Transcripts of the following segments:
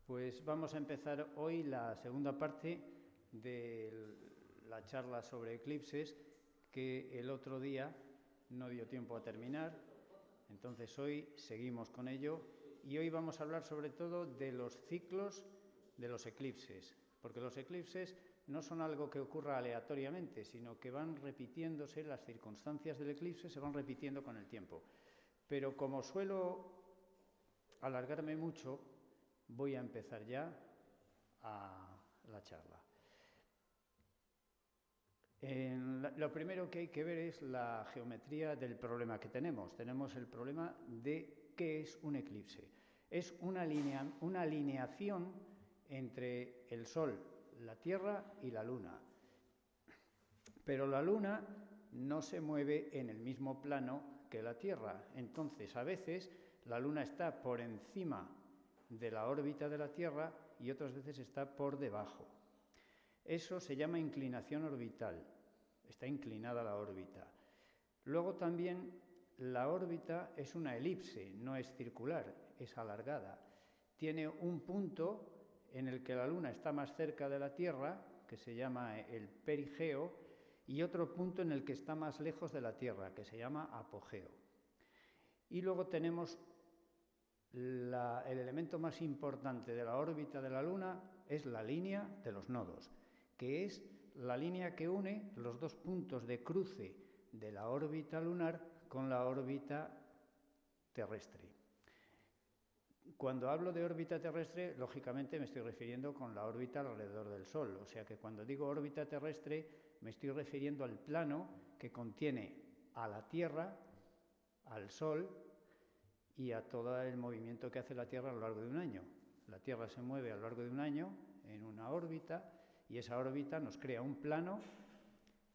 Pues vamos a empezar hoy la segunda parte de la charla sobre eclipses, que el otro día no dio tiempo a terminar. Entonces hoy seguimos con ello y hoy vamos a hablar sobre todo de los ciclos de los eclipses, porque los eclipses no son algo que ocurra aleatoriamente, sino que van repitiéndose, las circunstancias del eclipse se van repitiendo con el tiempo. Pero como suelo alargarme mucho, voy a empezar ya a la charla. Lo primero que hay que ver es la geometría del problema que tenemos. Tenemos el problema de qué es un eclipse. Es una alineación entre el Sol, la Tierra y la Luna. Pero la Luna no se mueve en el mismo plano que la Tierra. Entonces, a veces, la Luna está por encima de la órbita de la Tierra y otras veces está por debajo. Eso se llama inclinación orbital, está inclinada la órbita. Luego también la órbita es una elipse, no es circular, es alargada. Tiene un punto en el que la Luna está más cerca de la Tierra, que se llama el perigeo, y otro punto en el que está más lejos de la Tierra, que se llama apogeo. Y luego tenemos el elemento más importante de la órbita de la Luna, es la línea de los nodos, que es la línea que une los dos puntos de cruce de la órbita lunar con la órbita terrestre. Cuando hablo de órbita terrestre, lógicamente me estoy refiriendo con la órbita alrededor del Sol, o sea que cuando digo órbita terrestre me estoy refiriendo al plano que contiene a la Tierra, al Sol y a todo el movimiento que hace la Tierra a lo largo de un año. La Tierra se mueve a lo largo de un año en una órbita y esa órbita nos crea un plano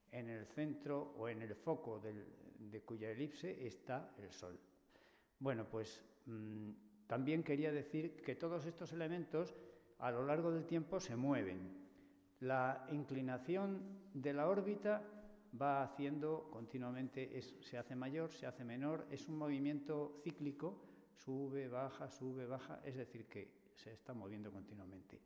en el centro o en el foco de cuya elipse está el Sol. Bueno, pues también quería decir que todos estos elementos a lo largo del tiempo se mueven. La inclinación de la órbita va haciendo continuamente, se hace mayor, se hace menor, es un movimiento cíclico, sube, baja, es decir, que se está moviendo continuamente.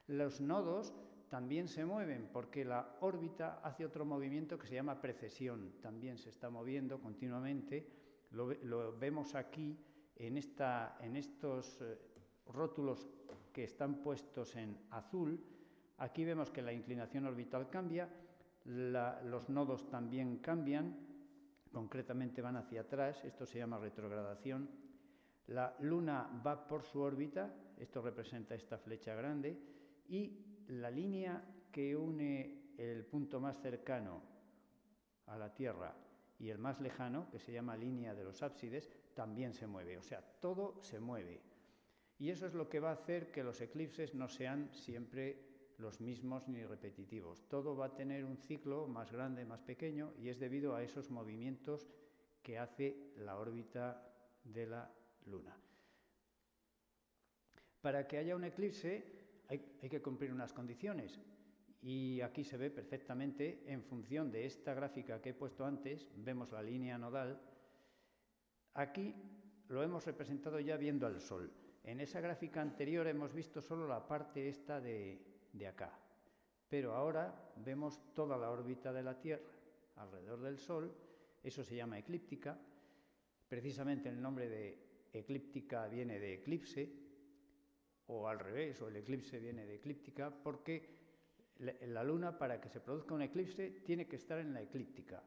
Los nodos también se mueven porque la órbita hace otro movimiento que se llama precesión, también se está moviendo continuamente, lo vemos aquí en estos rótulos que están puestos en azul. Aquí vemos que la inclinación orbital cambia, los nodos también cambian, concretamente van hacia atrás, esto se llama retrogradación. La Luna va por su órbita, esto representa esta flecha grande, y la línea que une el punto más cercano a la Tierra y el más lejano, que se llama línea de los ábsides, también se mueve, o sea, todo se mueve. Y eso es lo que va a hacer que los eclipses no sean siempre los mismos ni repetitivos. Todo va a tener un ciclo más grande, más pequeño, y es debido a esos movimientos que hace la órbita de la Luna. Para que haya un eclipse hay que cumplir unas condiciones, y aquí se ve perfectamente en función de esta gráfica que he puesto antes, vemos la línea nodal. Aquí lo hemos representado ya viendo al Sol. En esa gráfica anterior hemos visto solo la parte esta de acá, pero ahora vemos toda la órbita de la Tierra alrededor del Sol. Eso se llama eclíptica. Precisamente el nombre de eclíptica viene de eclipse, o al revés, o el eclipse viene de eclíptica, porque la Luna, para que se produzca un eclipse, tiene que estar en la eclíptica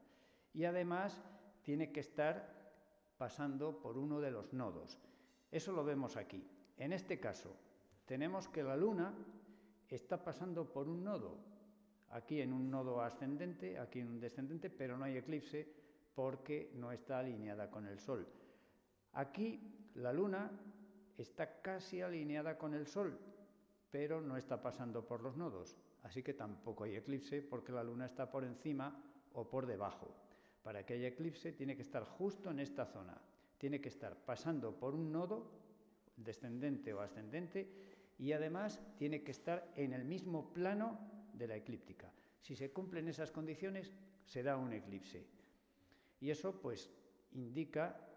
y además tiene que estar pasando por uno de los nodos. Eso lo vemos aquí. En este caso, tenemos que la Luna está pasando por un nodo, aquí en un nodo ascendente, aquí en un descendente, pero no hay eclipse porque no está alineada con el Sol. Aquí la Luna está casi alineada con el Sol, pero no está pasando por los nodos, así que tampoco hay eclipse porque la Luna está por encima o por debajo. Para que haya eclipse tiene que estar justo en esta zona, tiene que estar pasando por un nodo, descendente o ascendente, y además tiene que estar en el mismo plano de la eclíptica. Si se cumplen esas condiciones, se da un eclipse. Y eso pues indica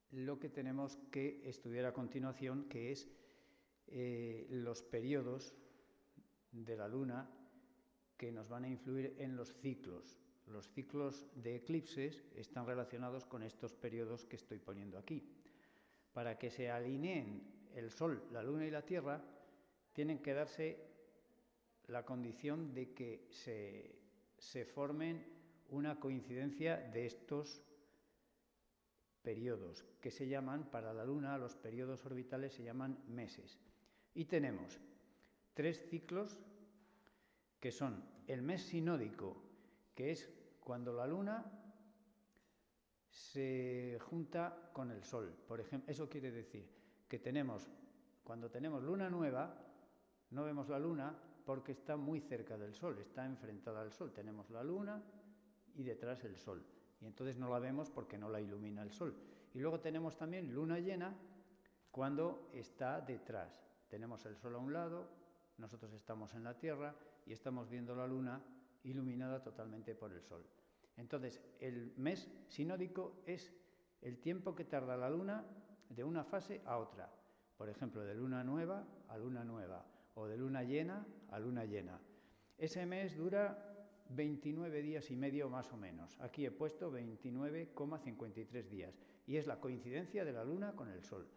lo que tenemos que estudiar a continuación, que es los periodos de la Luna que nos van a influir en los ciclos. Los ciclos de eclipses están relacionados con estos periodos que estoy poniendo aquí. Para que se alineen el Sol, la Luna y la Tierra, tienen que darse la condición de que se formen una coincidencia de estos periodos, que se llaman, para la Luna, los periodos orbitales se llaman meses. Y tenemos 3 ciclos que son el mes sinódico, que es cuando la Luna se junta con el Sol. Por ejemplo, eso quiere decir que cuando tenemos luna nueva, no vemos la Luna porque está muy cerca del Sol, está enfrentada al Sol. Tenemos la Luna y detrás el Sol. Y entonces no la vemos porque no la ilumina el Sol. Y luego tenemos también luna llena cuando está detrás. Tenemos el Sol a un lado, nosotros estamos en la Tierra y estamos viendo la Luna iluminada totalmente por el Sol. Entonces, el mes sinódico es el tiempo que tarda la Luna de una fase a otra. Por ejemplo, de luna nueva a luna nueva o de luna llena a luna llena. Ese mes dura 29 días y medio más o menos. Aquí he puesto 29,53 días y es la coincidencia de la Luna con el Sol.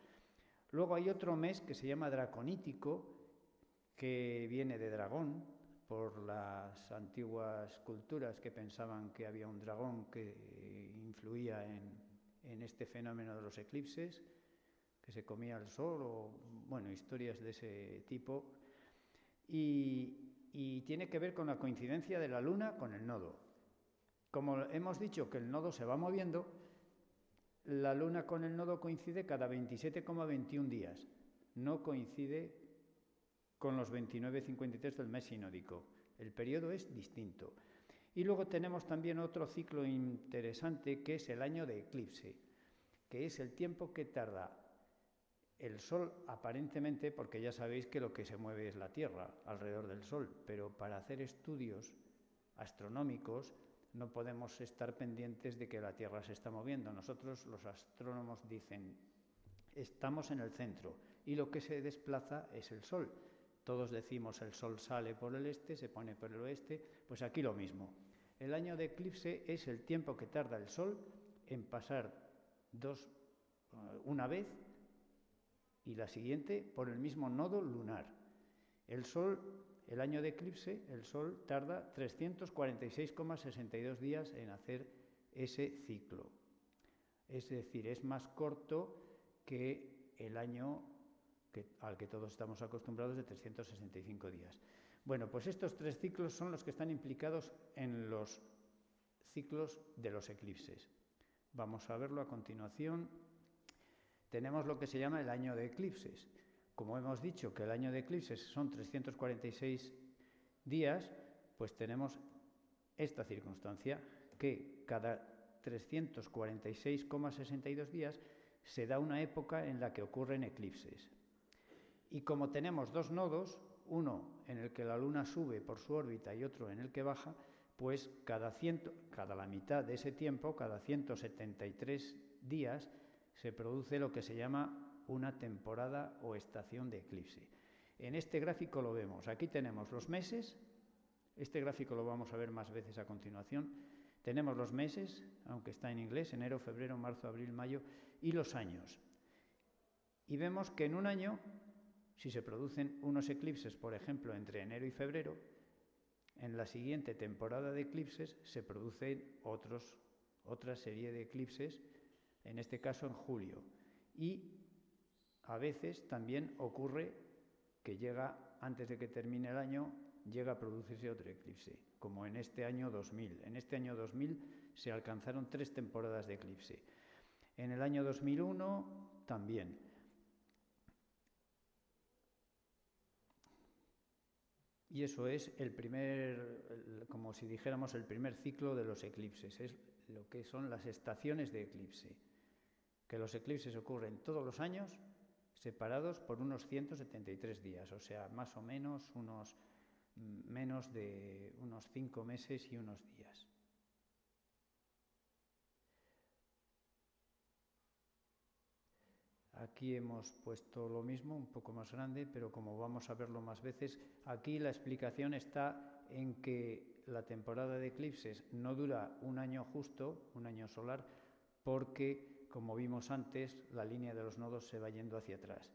Luego hay otro mes que se llama draconítico, que viene de dragón, por las antiguas culturas que pensaban que había un dragón que influía en este fenómeno de los eclipses, que se comía el sol, o bueno, historias de ese tipo. Y tiene que ver con la coincidencia de la Luna con el nodo. Como hemos dicho que el nodo se va moviendo, la Luna con el nodo coincide cada 27,21 días. No coincide con los 29,53 del mes sinódico. El periodo es distinto. Y luego tenemos también otro ciclo interesante que es el año de eclipse, que es el tiempo que tarda el Sol aparentemente, porque ya sabéis que lo que se mueve es la Tierra alrededor del Sol, pero para hacer estudios astronómicos no podemos estar pendientes de que la Tierra se está moviendo. Nosotros, los astrónomos, dicen, estamos en el centro y lo que se desplaza es el Sol. Todos decimos el Sol sale por el este, se pone por el oeste, pues aquí lo mismo. El año de eclipse es el tiempo que tarda el Sol en pasar una vez y la siguiente por el mismo nodo lunar. El año de eclipse, el Sol tarda 346,62 días en hacer ese ciclo. Es decir, es más corto que el año al que todos estamos acostumbrados de 365 días. Bueno, pues estos 3 ciclos son los que están implicados en los ciclos de los eclipses. Vamos a verlo a continuación. Tenemos lo que se llama el año de eclipses. Como hemos dicho que el año de eclipses son 346 días, pues tenemos esta circunstancia, que cada 346,62 días se da una época en la que ocurren eclipses. Y como tenemos 2 nodos, uno en el que la Luna sube por su órbita y otro en el que baja, pues cada la mitad de ese tiempo, cada 173 días, se produce lo que se llama una temporada o estación de eclipse. En este gráfico lo vemos. Aquí tenemos los meses. Este gráfico lo vamos a ver más veces a continuación. Tenemos los meses, aunque está en inglés, enero, febrero, marzo, abril, mayo, y los años. Y vemos que en un año, si se producen unos eclipses, por ejemplo, entre enero y febrero, en la siguiente temporada de eclipses se producen otra serie de eclipses, en este caso en julio. Y a veces también ocurre que antes de que termine el año, llega a producirse otro eclipse, como en este año 2000. En este año 2000 se alcanzaron 3 temporadas de eclipse. En el año 2001 también. Y eso es como si dijéramos, el primer ciclo de los eclipses. Es lo que son las estaciones de eclipse. Que los eclipses ocurren todos los años, separados por unos 173 días, o sea, más o menos menos de unos 5 meses y unos días. Aquí hemos puesto lo mismo, un poco más grande, pero como vamos a verlo más veces, aquí la explicación está en que la temporada de eclipses no dura un año justo, un año solar, porque, como vimos antes, la línea de los nodos se va yendo hacia atrás.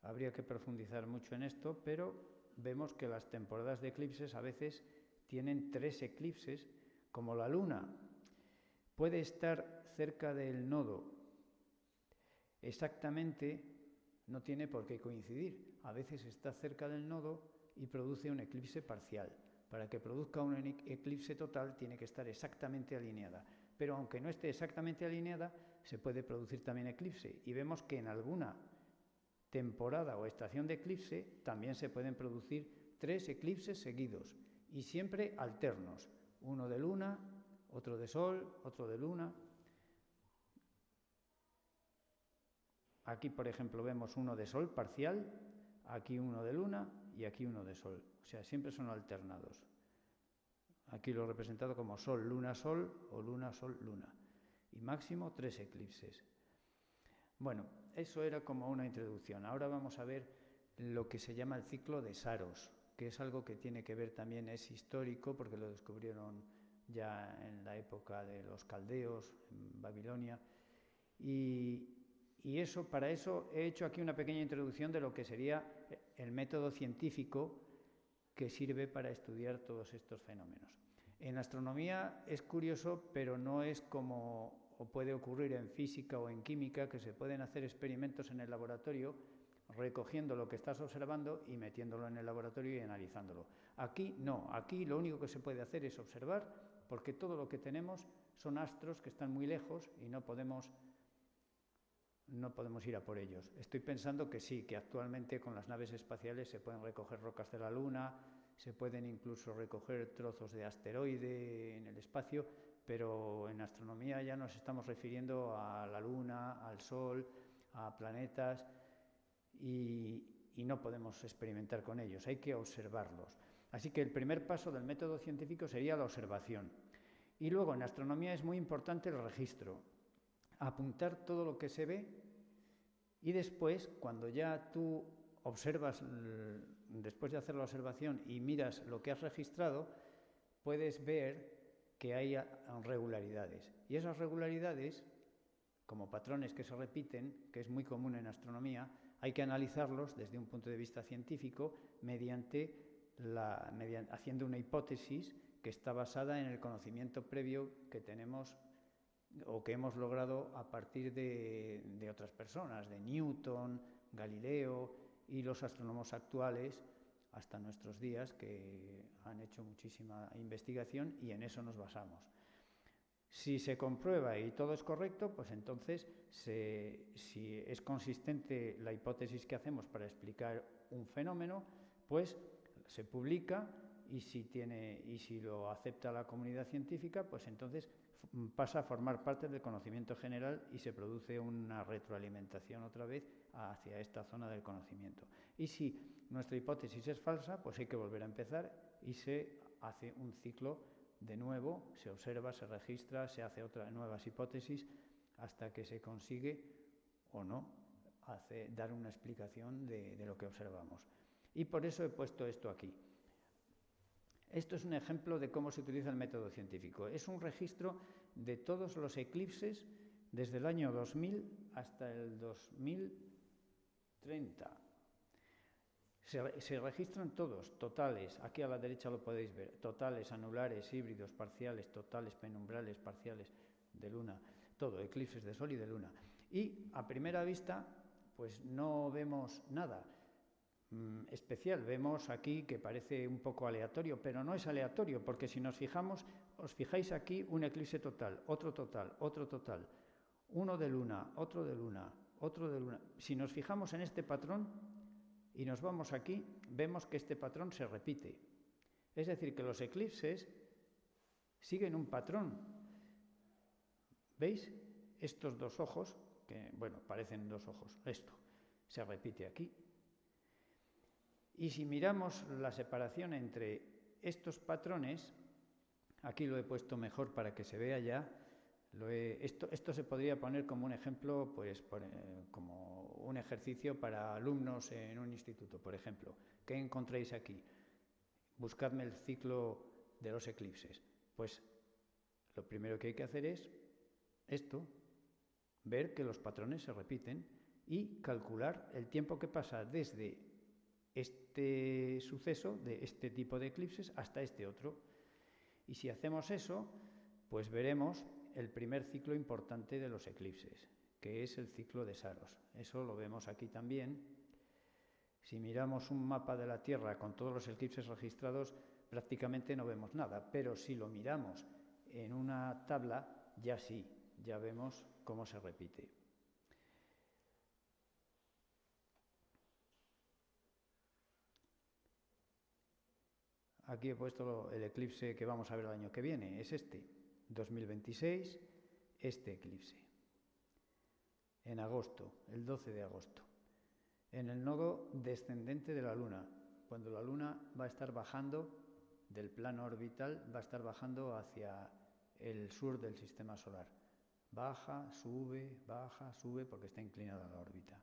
Habría que profundizar mucho en esto, pero vemos que las temporadas de eclipses a veces tienen 3 eclipses, como la Luna. Puede estar cerca del nodo. Exactamente no tiene por qué coincidir. A veces está cerca del nodo y produce un eclipse parcial. Para que produzca un eclipse total tiene que estar exactamente alineada. Pero aunque no esté exactamente alineada, se puede producir también eclipse. Y vemos que en alguna temporada o estación de eclipse también se pueden producir 3 eclipses seguidos y siempre alternos, uno de luna, otro de sol, otro de luna. Aquí, por ejemplo, vemos uno de sol parcial, aquí uno de luna y aquí uno de sol, o sea, siempre son alternados. Aquí lo he representado como sol, luna, sol o luna, sol, luna. Y máximo 3 eclipses. Bueno, eso era como una introducción. Ahora vamos a ver lo que se llama el ciclo de Saros, que es algo que tiene que ver también, es histórico, porque lo descubrieron ya en la época de los caldeos, en Babilonia. Y eso, para eso he hecho aquí una pequeña introducción de lo que sería el método científico que sirve para estudiar todos estos fenómenos. En astronomía es curioso, pero no es como o puede ocurrir en física o en química, que se pueden hacer experimentos en el laboratorio recogiendo lo que estás observando y metiéndolo en el laboratorio y analizándolo. Aquí no, aquí lo único que se puede hacer es observar, porque todo lo que tenemos son astros que están muy lejos y no podemos ir a por ellos. Estoy pensando que sí, que actualmente con las naves espaciales se pueden recoger rocas de la Luna, se pueden incluso recoger trozos de asteroide en el espacio, pero en astronomía ya nos estamos refiriendo a la Luna, al Sol, a planetas, y no podemos experimentar con ellos, hay que observarlos. Así que el primer paso del método científico sería la observación. Y luego en astronomía es muy importante el registro, apuntar todo lo que se ve, y después, cuando ya tú observas, después de hacer la observación y miras lo que has registrado, puedes ver que hay regularidades. Y esas regularidades, como patrones que se repiten, que es muy común en astronomía, hay que analizarlos desde un punto de vista científico haciendo una hipótesis que está basada en el conocimiento previo que tenemos o que hemos logrado a partir de otras personas, de Newton, Galileo y los astrónomos actuales hasta nuestros días, que han hecho muchísima investigación y en eso nos basamos. Si se comprueba y todo es correcto, pues entonces, si es consistente la hipótesis que hacemos para explicar un fenómeno, pues se publica y si lo acepta la comunidad científica, pues entonces pasa a formar parte del conocimiento general y se produce una retroalimentación otra vez hacia esta zona del conocimiento. Y si nuestra hipótesis es falsa, pues hay que volver a empezar y se hace un ciclo de nuevo, se observa, se registra, se hace otras nuevas hipótesis hasta que se consigue o no dar una explicación de lo que observamos. Y por eso he puesto esto aquí. Esto es un ejemplo de cómo se utiliza el método científico. Es un registro de todos los eclipses desde el año 2000 hasta el 2030. Se registran todos, totales, aquí a la derecha lo podéis ver, totales, anulares, híbridos, parciales, totales, penumbrales, parciales, de luna, todo, eclipses de sol y de luna. Y a primera vista, pues no vemos nada especial. Vemos aquí que parece un poco aleatorio, pero no es aleatorio, porque si nos fijamos, os fijáis aquí un eclipse total, otro total, otro total, uno de luna, otro de luna, otro de luna. Si nos fijamos en este patrón y nos vamos aquí, vemos que este patrón se repite. Es decir, que los eclipses siguen un patrón. ¿Veis? Estos dos ojos, que bueno, parecen dos ojos, esto se repite aquí. Y si miramos la separación entre estos patrones, Aquí lo he puesto mejor para que se vea ya. Esto se podría poner como un ejemplo, pues como un ejercicio para alumnos en un instituto, por ejemplo. ¿Qué encontráis aquí? Buscadme el ciclo de los eclipses. Pues lo primero que hay que hacer es esto, ver que los patrones se repiten y calcular el tiempo que pasa desde este suceso, de este tipo de eclipses, hasta este otro. Y si hacemos eso, pues veremos el primer ciclo importante de los eclipses, que es el ciclo de Saros. Eso lo vemos aquí también. Si miramos un mapa de la Tierra con todos los eclipses registrados, prácticamente no vemos nada, pero si lo miramos en una tabla, ya sí, ya vemos cómo se repite. Aquí he puesto el eclipse que vamos a ver el año que viene, es este, 2026, este eclipse, en agosto, el 12 de agosto, en el nodo descendente de la Luna, cuando la Luna va a estar bajando del plano orbital, va a estar bajando hacia el sur del sistema solar. Baja, sube, porque está inclinada la órbita.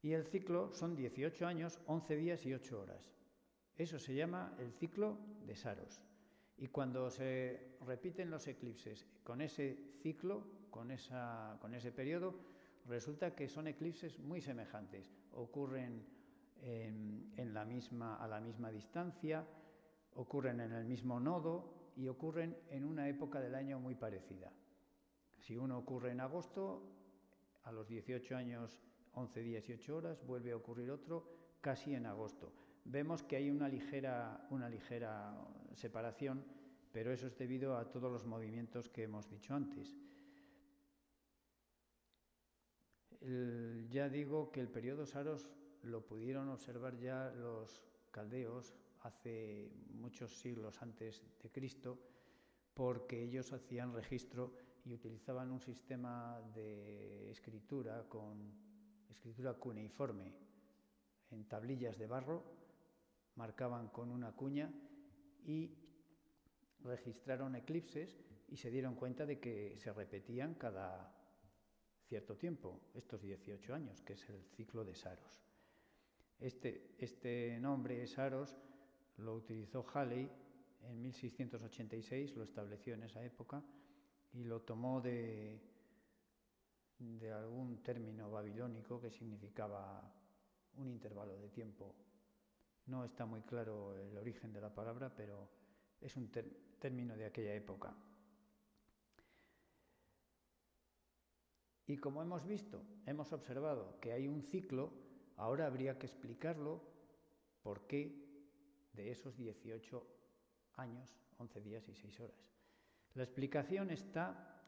Y el ciclo son 18 años, 11 días y 8 horas. Eso se llama el ciclo de Saros. Y cuando se repiten los eclipses con ese ciclo, con ese periodo, resulta que son eclipses muy semejantes. Ocurren a la misma distancia, ocurren en el mismo nodo y ocurren en una época del año muy parecida. Si uno ocurre en agosto, a los 18 años, 11 días y 8 horas, vuelve a ocurrir otro casi en agosto. Vemos que hay una ligera separación, pero eso es debido a todos los movimientos que hemos dicho antes. Ya digo que el periodo Saros lo pudieron observar ya los caldeos hace muchos siglos antes de Cristo, porque ellos hacían registro y utilizaban un sistema de escritura cuneiforme en tablillas de barro, marcaban con una cuña y registraron eclipses y se dieron cuenta de que se repetían cada cierto tiempo, estos 18 años, que es el ciclo de Saros. Este nombre, Saros, lo utilizó Halley en 1686, lo estableció en esa época y lo tomó de algún término babilónico que significaba un intervalo de tiempo. No está muy claro el origen de la palabra, pero es un término de aquella época. Y como hemos visto, hemos observado que hay un ciclo, ahora habría que explicarlo por qué de esos 18 años, 11 días y 6 horas. La explicación está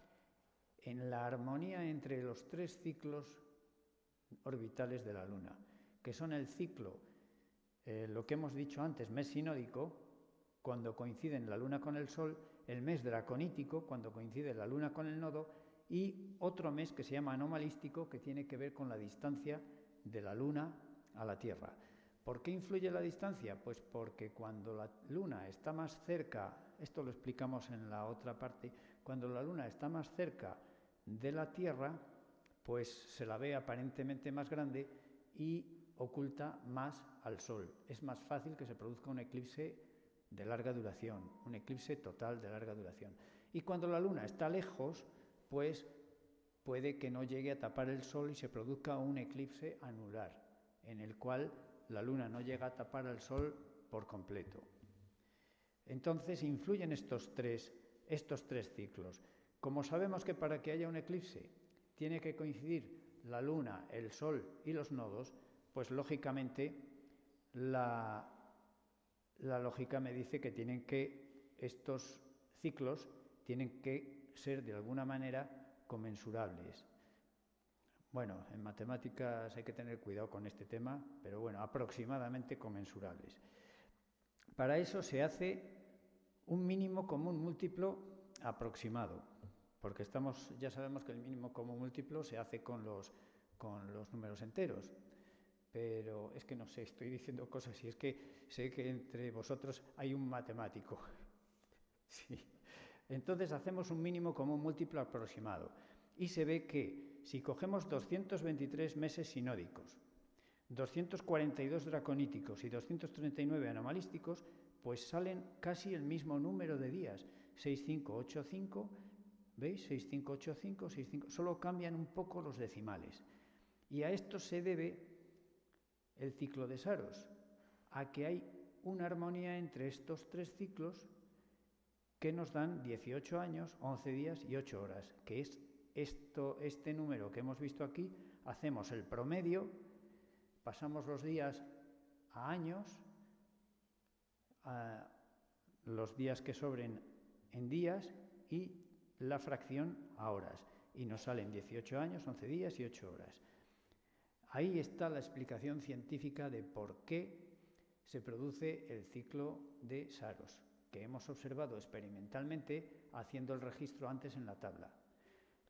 en la armonía entre los 3 ciclos orbitales de la Luna, que son el ciclo, lo que hemos dicho antes, mes sinódico, cuando coinciden la Luna con el Sol, el mes draconítico, cuando coincide la Luna con el nodo, y otro mes que se llama anomalístico, que tiene que ver con la distancia de la Luna a la Tierra. ¿Por qué influye la distancia? Pues porque cuando la Luna está más cerca, esto lo explicamos en la otra parte, cuando la Luna está más cerca de la Tierra, pues se la ve aparentemente más grande y oculta más al Sol. Es más fácil que se produzca un eclipse de larga duración, un eclipse total de larga duración. Y cuando la Luna está lejos, pues puede que no llegue a tapar el Sol y se produzca un eclipse anular, en el cual la Luna no llega a tapar al Sol por completo. Entonces influyen estos tres ciclos. Como sabemos que para que haya un eclipse tiene que coincidir la Luna, el Sol y los nodos, pues lógicamente la lógica me dice que estos ciclos tienen que ser de alguna manera commensurables. Bueno, en matemáticas hay que tener cuidado con este tema, pero bueno, aproximadamente commensurables. Para eso se hace un mínimo común múltiplo aproximado, porque ya sabemos que el mínimo común múltiplo se hace con los números enteros. pero es que no sé, estoy diciendo cosas y es que sé que entre vosotros hay un matemático. Sí. Entonces hacemos un mínimo común múltiplo aproximado y se ve que si cogemos 223 meses sinódicos, 242 draconíticos y 239 anomalísticos, pues salen casi el mismo número de días, 6585, ¿veis? 6585, 65, solo cambian un poco los decimales. Y a esto se debe el ciclo de Saros, a que hay una armonía entre estos tres ciclos que nos dan 18 años, 11 días y 8 horas, que es este número que hemos visto aquí, hacemos el promedio, pasamos los días a años, a los días que sobren en días y la fracción a horas, y nos salen 18 años, 11 días y 8 horas. Ahí está la explicación científica de por qué se produce el ciclo de Saros, que hemos observado experimentalmente haciendo el registro antes en la tabla.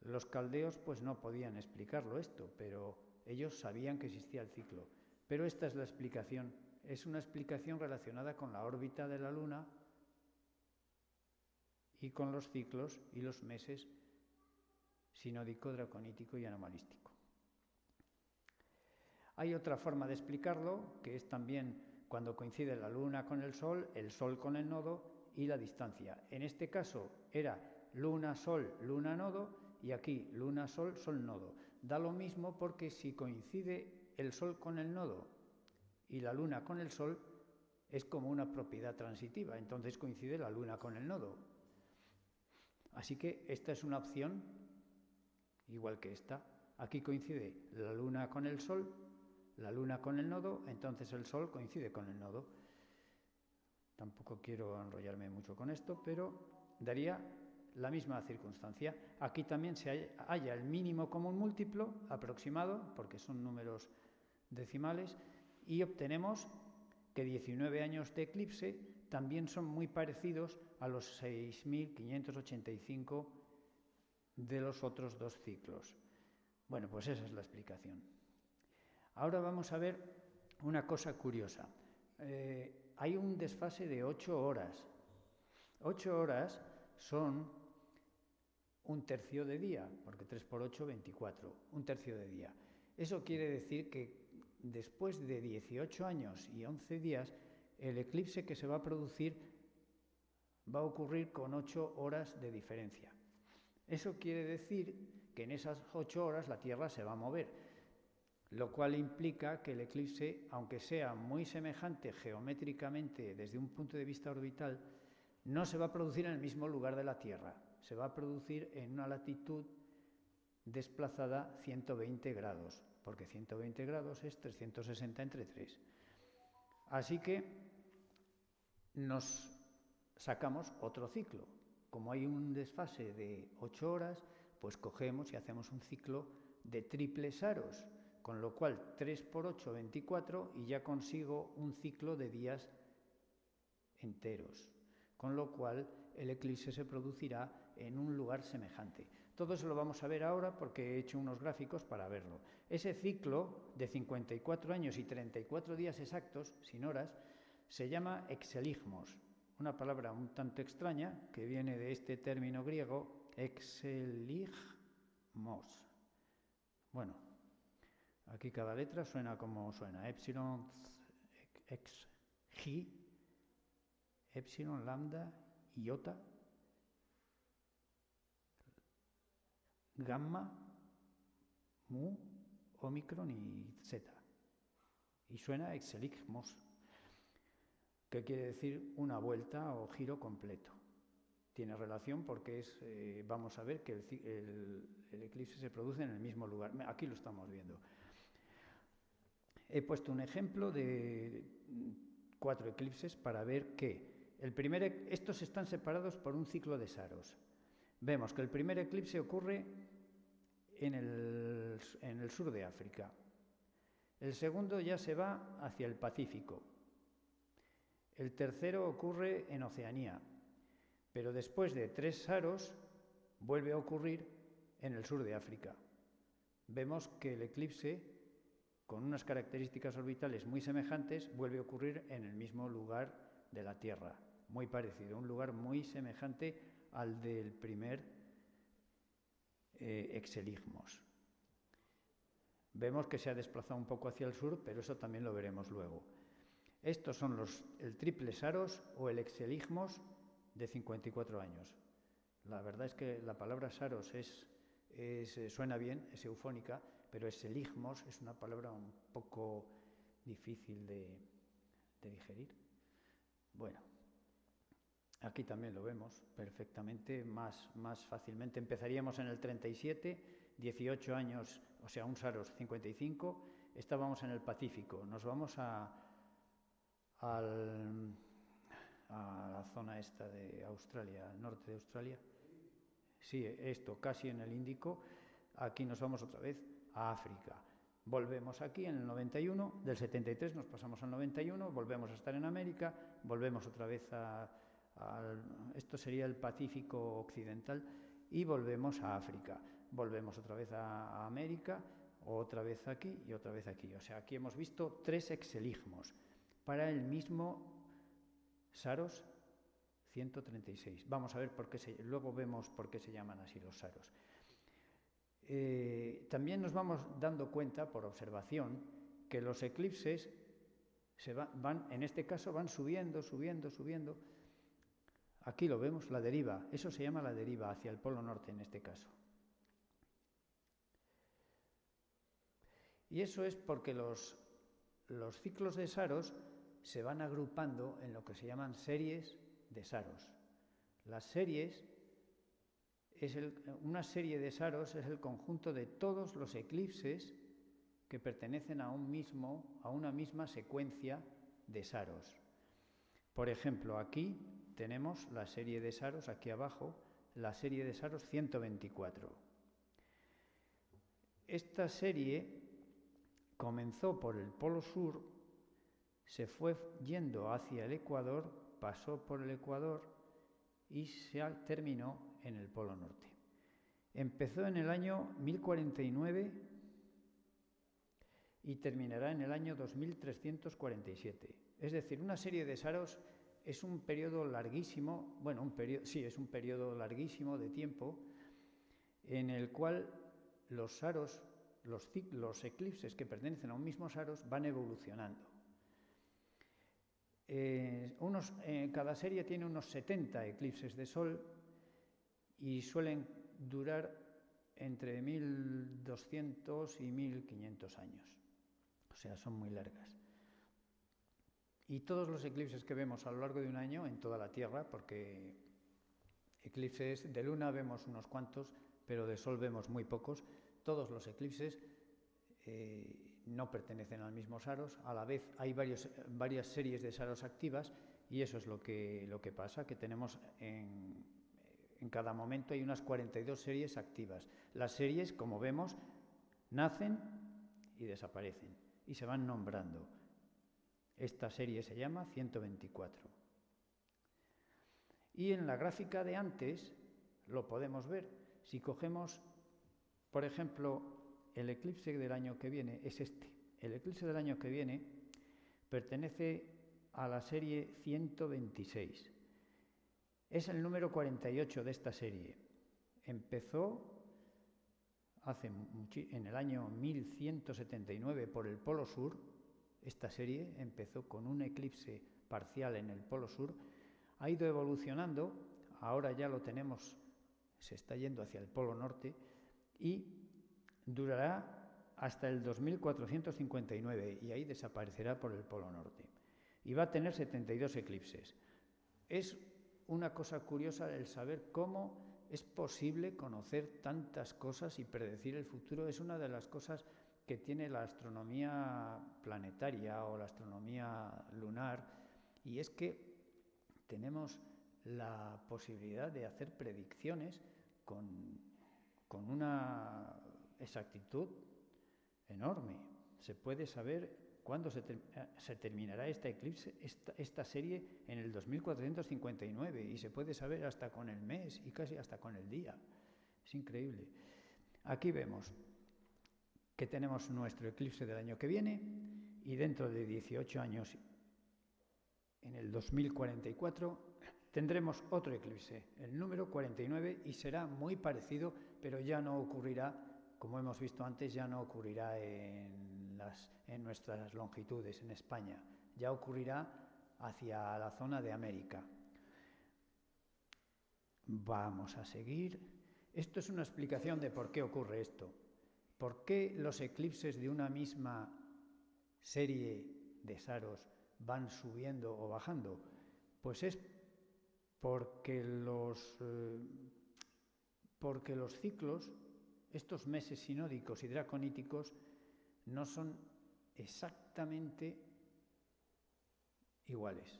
Los caldeos pues no podían explicarlo esto, pero ellos sabían que existía el ciclo. Pero esta es la explicación, es una explicación relacionada con la órbita de la Luna y con los ciclos y los meses sinódico, draconítico y anomalístico. Hay otra forma de explicarlo, que es también cuando coincide la Luna con el Sol con el nodo y la distancia. En este caso era Luna-Sol, Luna-Nodo, y aquí Luna-Sol, Sol-Nodo. Da lo mismo porque si coincide el Sol con el nodo y la Luna con el Sol, es como una propiedad transitiva, entonces coincide la Luna con el nodo. Así que esta es una opción, igual que esta. Aquí coincide la Luna con el Sol, la Luna con el nodo, entonces el Sol coincide con el nodo. Tampoco quiero enrollarme mucho con esto, pero daría la misma circunstancia. Aquí también se halla el mínimo común múltiplo aproximado, porque son números decimales, y obtenemos que 19 años de eclipse también son muy parecidos a los 6.585 de los otros dos ciclos. Bueno, pues esa es la explicación. Ahora vamos a ver una cosa curiosa. Hay un desfase de 8 horas. 8 horas son un tercio de día, porque 3 por 8, 24, un tercio de día. Eso quiere decir que después de 18 años y 11 días, el eclipse que se va a producir va a ocurrir con 8 horas de diferencia. Eso quiere decir que en esas 8 horas la Tierra se va a mover, lo cual implica que el eclipse, aunque sea muy semejante geométricamente desde un punto de vista orbital, no se va a producir en el mismo lugar de la Tierra, se va a producir en una latitud desplazada 120 grados, porque 120 grados es 360 entre 3. Así que nos sacamos otro ciclo. Como hay un desfase de 8 horas, pues cogemos y hacemos un ciclo de triple Saros, con lo cual 3 por 8, 24, y ya consigo un ciclo de días enteros, con lo cual el eclipse se producirá en un lugar semejante. Todo eso lo vamos a ver ahora porque he hecho unos gráficos para verlo. Ese ciclo de 54 años y 34 días exactos, sin horas, se llama exeligmos, una palabra un tanto extraña que viene de este término griego exeligmos. Bueno, aquí cada letra suena como suena: epsilon, x, gi, epsilon, lambda, iota, gamma, mu, omicron y zeta. Y suena exeligmos, que quiere decir una vuelta o giro completo. Tiene relación porque vamos a ver que el eclipse se produce en el mismo lugar. Aquí lo estamos viendo. He puesto un ejemplo de 4 eclipses para ver que estos están separados por un ciclo de Saros. Vemos que el primer eclipse ocurre en el sur de África. El segundo ya se va hacia el Pacífico. El tercero ocurre en Oceanía, pero después de 3 Saros vuelve a ocurrir en el sur de África. Vemos que el eclipse con unas características orbitales muy semejantes, vuelve a ocurrir en el mismo lugar de la Tierra, muy parecido, un lugar muy semejante al del primer Exeligmos. Vemos que se ha desplazado un poco hacia el sur, pero eso también lo veremos luego. Estos son el triple Saros o el Exeligmos de 54 años. La verdad es que la palabra Saros suena bien, es eufónica, pero Exeligmos es una palabra un poco difícil de digerir. Bueno, aquí también lo vemos perfectamente, más fácilmente. Empezaríamos en el 37, 18 años, o sea, un Saros 55, estábamos en el Pacífico. Nos vamos a la zona esta de Australia, al norte de Australia. Sí, esto, casi en el Índico. Aquí nos vamos otra vez a África. Volvemos aquí en el 91, del 73 nos pasamos al 91, volvemos a estar en América, volvemos otra vez esto sería el Pacífico Occidental, y volvemos a África. Volvemos otra vez a América, otra vez aquí y otra vez aquí. O sea, aquí hemos visto 3 Exeligmos para el mismo Saros 136. Vamos a ver luego vemos por qué se llaman así los Saros. También nos vamos dando cuenta por observación que los eclipses en este caso van subiendo. Aquí lo vemos, la deriva. Eso se llama la deriva hacia el polo norte en este caso. Y eso es porque los ciclos de Saros se van agrupando en lo que se llaman series de Saros. Las series una serie de Saros es el conjunto de todos los eclipses que pertenecen a una misma secuencia de Saros. Por ejemplo, aquí tenemos la serie de Saros, aquí abajo, la serie de Saros 124. Esta serie comenzó por el polo sur, se fue yendo hacia el ecuador, pasó por el ecuador y se terminó en el polo norte. Empezó en el año 1049 y terminará en el año 2347. Es decir, una serie de Saros es un periodo larguísimo, es un periodo larguísimo de tiempo en el cual los Saros, los eclipses que pertenecen a un mismo Saros van evolucionando. Cada serie tiene unos 70 eclipses de Sol y suelen durar entre 1200 y 1500 años. O sea, son muy largas. Y todos los eclipses que vemos a lo largo de un año en toda la Tierra, porque eclipses de Luna vemos unos cuantos, pero de Sol vemos muy pocos, todos los eclipses no pertenecen al mismo Saros. A la vez hay varias series de Saros activas y eso es lo que pasa, que tenemos en cada momento hay unas 42 series activas. Las series, como vemos, nacen y desaparecen y se van nombrando. Esta serie se llama 124. Y en la gráfica de antes lo podemos ver. Si cogemos, por ejemplo, el eclipse del año que viene, es este. El eclipse del año que viene pertenece a la serie 126. Es el número 48 de esta serie. Empezó en el año 1179 por el polo sur. Esta serie empezó con un eclipse parcial en el polo sur. Ha ido evolucionando, ahora ya lo tenemos, se está yendo hacia el polo norte y durará hasta el 2459 y ahí desaparecerá por el polo norte. Y va a tener 72 eclipses. Es una cosa curiosa el saber cómo es posible conocer tantas cosas y predecir el futuro. Es una de las cosas que tiene la astronomía planetaria o la astronomía lunar, y es que tenemos la posibilidad de hacer predicciones con una exactitud enorme. Se puede saber cuándo se terminará esta serie en el 2459 y se puede saber hasta con el mes y casi hasta con el día. Es increíble. Aquí vemos que tenemos nuestro eclipse del año que viene y dentro de 18 años, en el 2044, tendremos otro eclipse, el número 49, y será muy parecido, pero ya no ocurrirá, como hemos visto antes, ya no ocurrirá en nuestras longitudes, en España, ya ocurrirá hacia la zona de América. Vamos a seguir. Esto es una explicación de por qué ocurre esto. ¿Por qué los eclipses de una misma serie de saros van subiendo o bajando? Pues es porque los ciclos, estos meses sinódicos y draconíticos, no son exactamente iguales.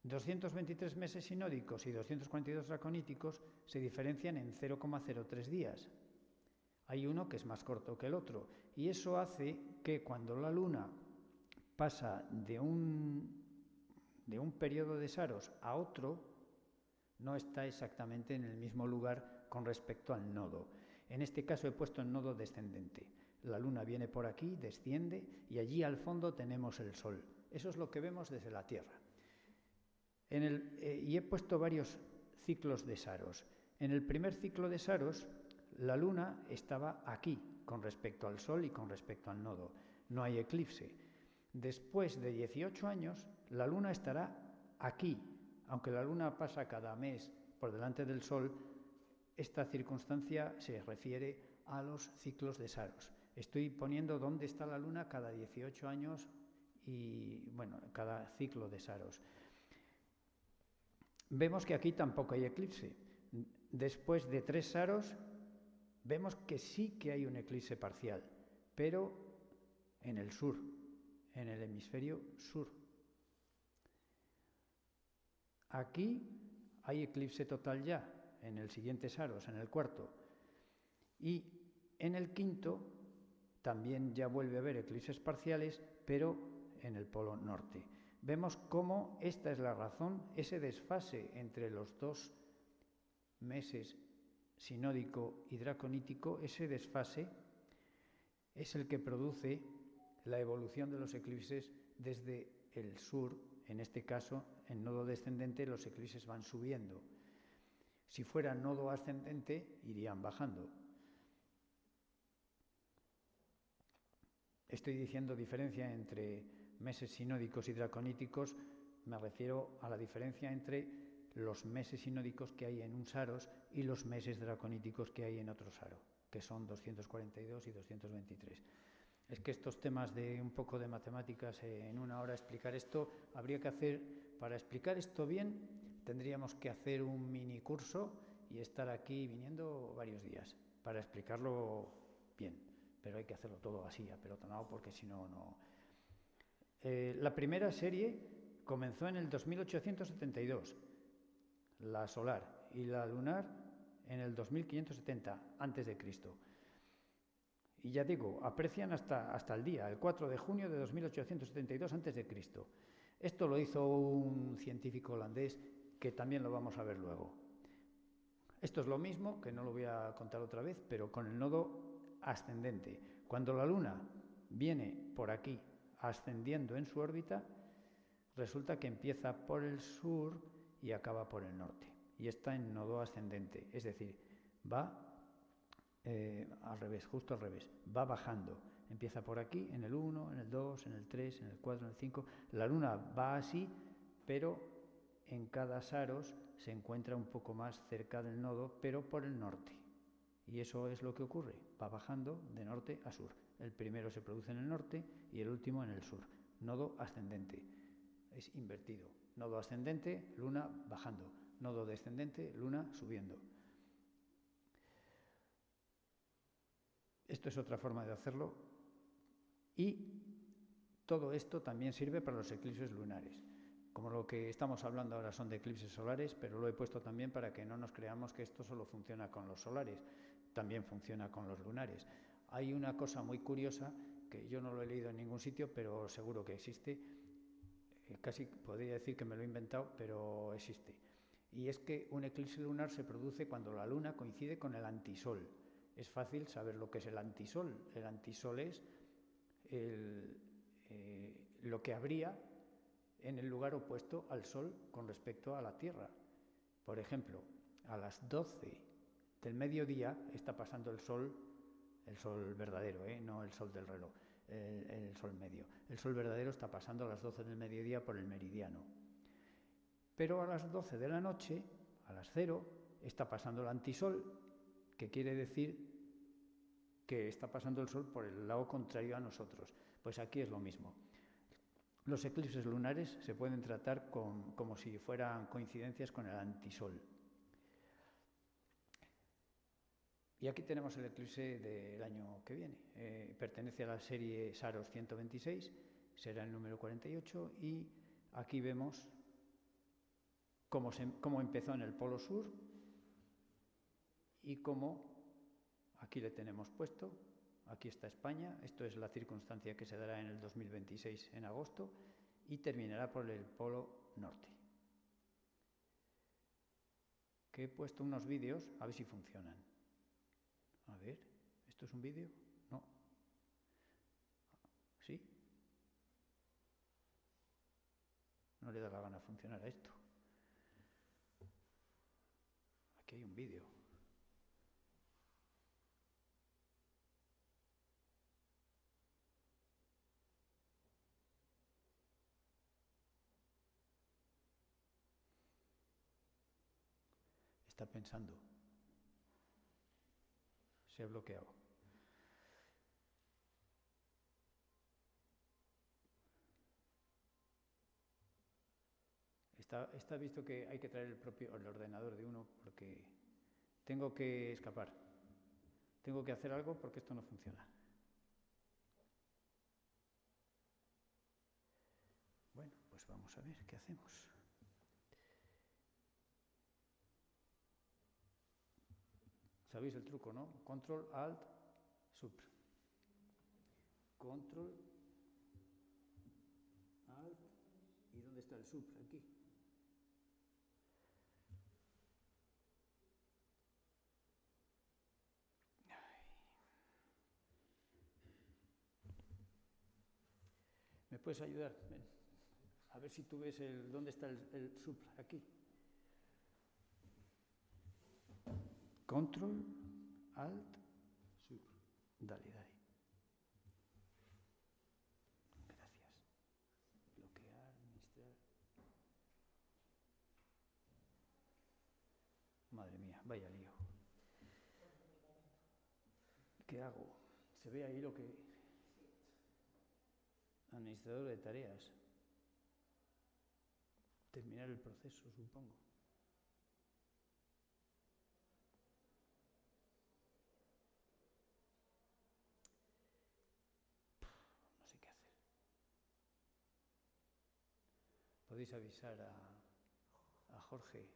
223 meses sinódicos y 242 draconíticos se diferencian en 0,03 días. Hay uno que es más corto que el otro, y eso hace que cuando la Luna pasa de un periodo de saros a otro, no está exactamente en el mismo lugar con respecto al nodo. En este caso he puesto el nodo descendente. La Luna viene por aquí, desciende, y allí al fondo tenemos el Sol. Eso es lo que vemos desde la Tierra. Y he puesto varios ciclos de saros. En el primer ciclo de saros, la Luna estaba aquí, con respecto al Sol y con respecto al nodo. No hay eclipse. Después de 18 años, la Luna estará aquí. Aunque la Luna pasa cada mes por delante del Sol, esta circunstancia se refiere a los ciclos de saros. Estoy poniendo dónde está la Luna cada 18 años y, bueno, cada ciclo de saros. Vemos que aquí tampoco hay eclipse. Después de 3 saros, vemos que sí que hay un eclipse parcial, pero en el sur, en el hemisferio sur. Aquí hay eclipse total ya, en el siguiente saros, en el cuarto. Y en el quinto también ya vuelve a haber eclipses parciales, pero en el polo norte. Vemos cómo esta es la razón, ese desfase entre los dos meses sinódico y draconítico, ese desfase es el que produce la evolución de los eclipses desde el sur. En este caso, en nodo descendente, los eclipses van subiendo. Si fuera nodo ascendente, irían bajando. Estoy diciendo diferencia entre meses sinódicos y draconíticos, me refiero a la diferencia entre los meses sinódicos que hay en un saros y los meses draconíticos que hay en otro saro, que son 242 y 223. Es que estos temas de un poco de matemáticas en una hora explicar esto, habría que hacer, para explicar esto bien, tendríamos que hacer un mini curso y estar aquí viniendo varios días para explicarlo bien, pero hay que hacerlo todo así, apelotonado, porque si no, no. La primera serie comenzó en el 2872, la solar, y la lunar en el 2570 a.C. Y ya digo, aprecian hasta el día, el 4 de junio de 2872 a.C. Esto lo hizo un científico holandés que también lo vamos a ver luego. Esto es lo mismo, que no lo voy a contar otra vez, pero con el nodo ascendente. Cuando la Luna viene por aquí ascendiendo en su órbita, resulta que empieza por el sur y acaba por el norte. Y está en nodo ascendente, es decir, va al revés, justo al revés, va bajando. Empieza por aquí, en el 1, en el 2, en el 3, en el 4, en el 5. La Luna va así, pero en cada saros se encuentra un poco más cerca del nodo, pero por el norte. Y eso es lo que ocurre, va bajando de norte a sur. El primero se produce en el norte y el último en el sur. Nodo ascendente, es invertido. Nodo ascendente, Luna bajando. Nodo descendente, Luna subiendo. Esto es otra forma de hacerlo. Y todo esto también sirve para los eclipses lunares. Como lo que estamos hablando ahora son de eclipses solares, pero lo he puesto también para que no nos creamos que esto solo funciona con los solares, también funciona con los lunares. Hay una cosa muy curiosa, que yo no lo he leído en ningún sitio, pero seguro que existe, casi podría decir que me lo he inventado, pero existe. Y es que un eclipse lunar se produce cuando la Luna coincide con el antisol. es fácil saber lo que es el antisol. El antisol es lo que habría en el lugar opuesto al Sol con respecto a la Tierra. Por ejemplo, a las 12 del mediodía está pasando el Sol verdadero, no el Sol del reloj, el Sol medio. El Sol verdadero está pasando a las 12 del mediodía por el meridiano. Pero a las 12 de la noche, a las 0, está pasando el antisol, que quiere decir que está pasando el Sol por el lado contrario a nosotros. Pues aquí es lo mismo. Los eclipses lunares se pueden tratar como si fueran coincidencias con el antisol. Y aquí tenemos el eclipse del año que viene. Pertenece a la serie Saros 126, será el número 48, y aquí vemos cómo empezó en el polo sur y cómo, aquí le tenemos puesto, aquí está España, esto es la circunstancia que se dará en el 2026 en agosto y terminará por el polo norte. Que he puesto unos vídeos, a ver si funcionan. A ver, ¿esto es un vídeo? No. ¿Sí? No le da la gana funcionar a esto. Aquí hay un vídeo. Está pensando. Se ha bloqueado. Está visto que hay que traer el ordenador de uno porque tengo que escapar. Tengo que hacer algo porque esto no funciona. Bueno, pues vamos a ver qué hacemos. ¿Sabéis el truco, no? Control, Alt, Sub. Control, Alt, ¿y dónde está el Sub? Aquí. ¿Me puedes ayudar? Ven. A ver si tú ves dónde está el Sub, aquí. Control, Alt, Sub. Dale, dale. Gracias. Bloquear, administrar. Madre mía, vaya lío. ¿Qué hago? Se ve ahí lo que... Administrador de tareas. Terminar el proceso, supongo. No sé qué hacer. Podéis avisar a Jorge.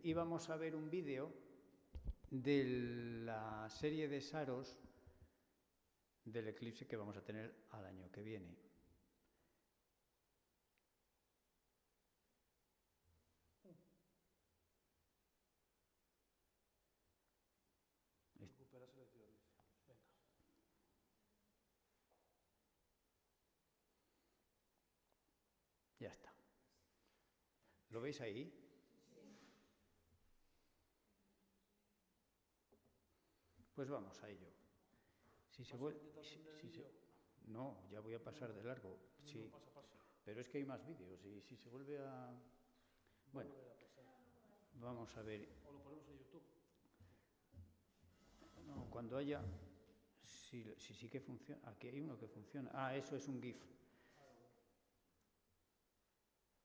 y vamos a ver un vídeo de la serie de Saros del eclipse que vamos a tener al año que viene. Ya está. ¿Lo veis ahí? Pues vamos a ello. Si se vuelve... No, ya voy a pasar de largo. Sí, pero es que hay más vídeos y si se vuelve a... Bueno, vamos a ver. O lo ponemos en YouTube. No, cuando haya... Sí que funciona. Aquí hay uno que funciona. Ah, eso es un GIF.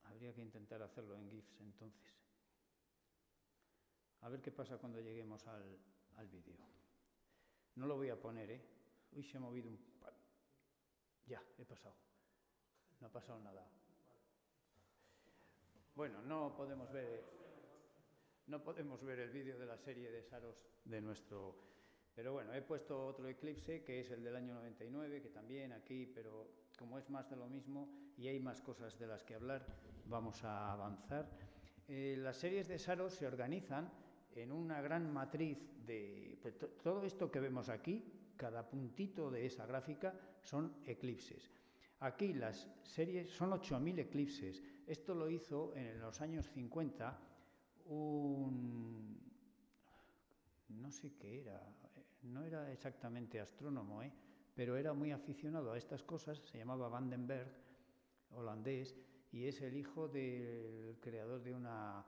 Habría que intentar hacerlo en GIFs entonces. A ver qué pasa cuando lleguemos al vídeo. No lo voy a poner, ¿eh? Uy, se ha movido un... Ya, he pasado. No ha pasado nada. Bueno, no podemos ver el vídeo de la serie de Saros de nuestro... Pero bueno, he puesto otro eclipse, que es el del año 99, que también aquí, pero como es más de lo mismo y hay más cosas de las que hablar, vamos a avanzar. Las series de Saros se organizan en una gran matriz de... Todo esto que vemos aquí, cada puntito de esa gráfica son eclipses. Aquí las series son 8.000 eclipses. Esto lo hizo en los años 50 no sé qué era, no era exactamente astrónomo, pero era muy aficionado a estas cosas, se llamaba Van den Berg, holandés, y es el hijo del creador de una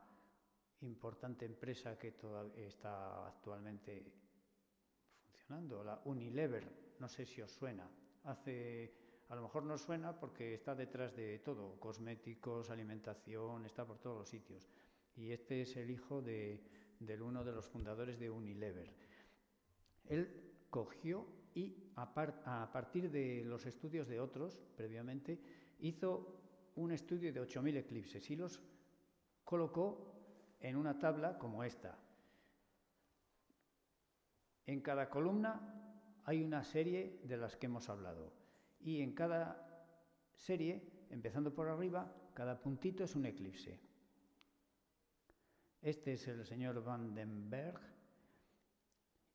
importante empresa que está actualmente funcionando, la Unilever, no sé si os suena. A lo mejor no suena porque está detrás de todo, cosméticos, alimentación, está por todos los sitios. Y este es el hijo de uno de los fundadores de Unilever. Él cogió y a partir de los estudios de otros, previamente, hizo un estudio de 8.000 eclipses y los colocó en una tabla como esta. En cada columna hay una serie de las que hemos hablado y en cada serie, empezando por arriba, cada puntito es un eclipse. Este es el señor Van den Berg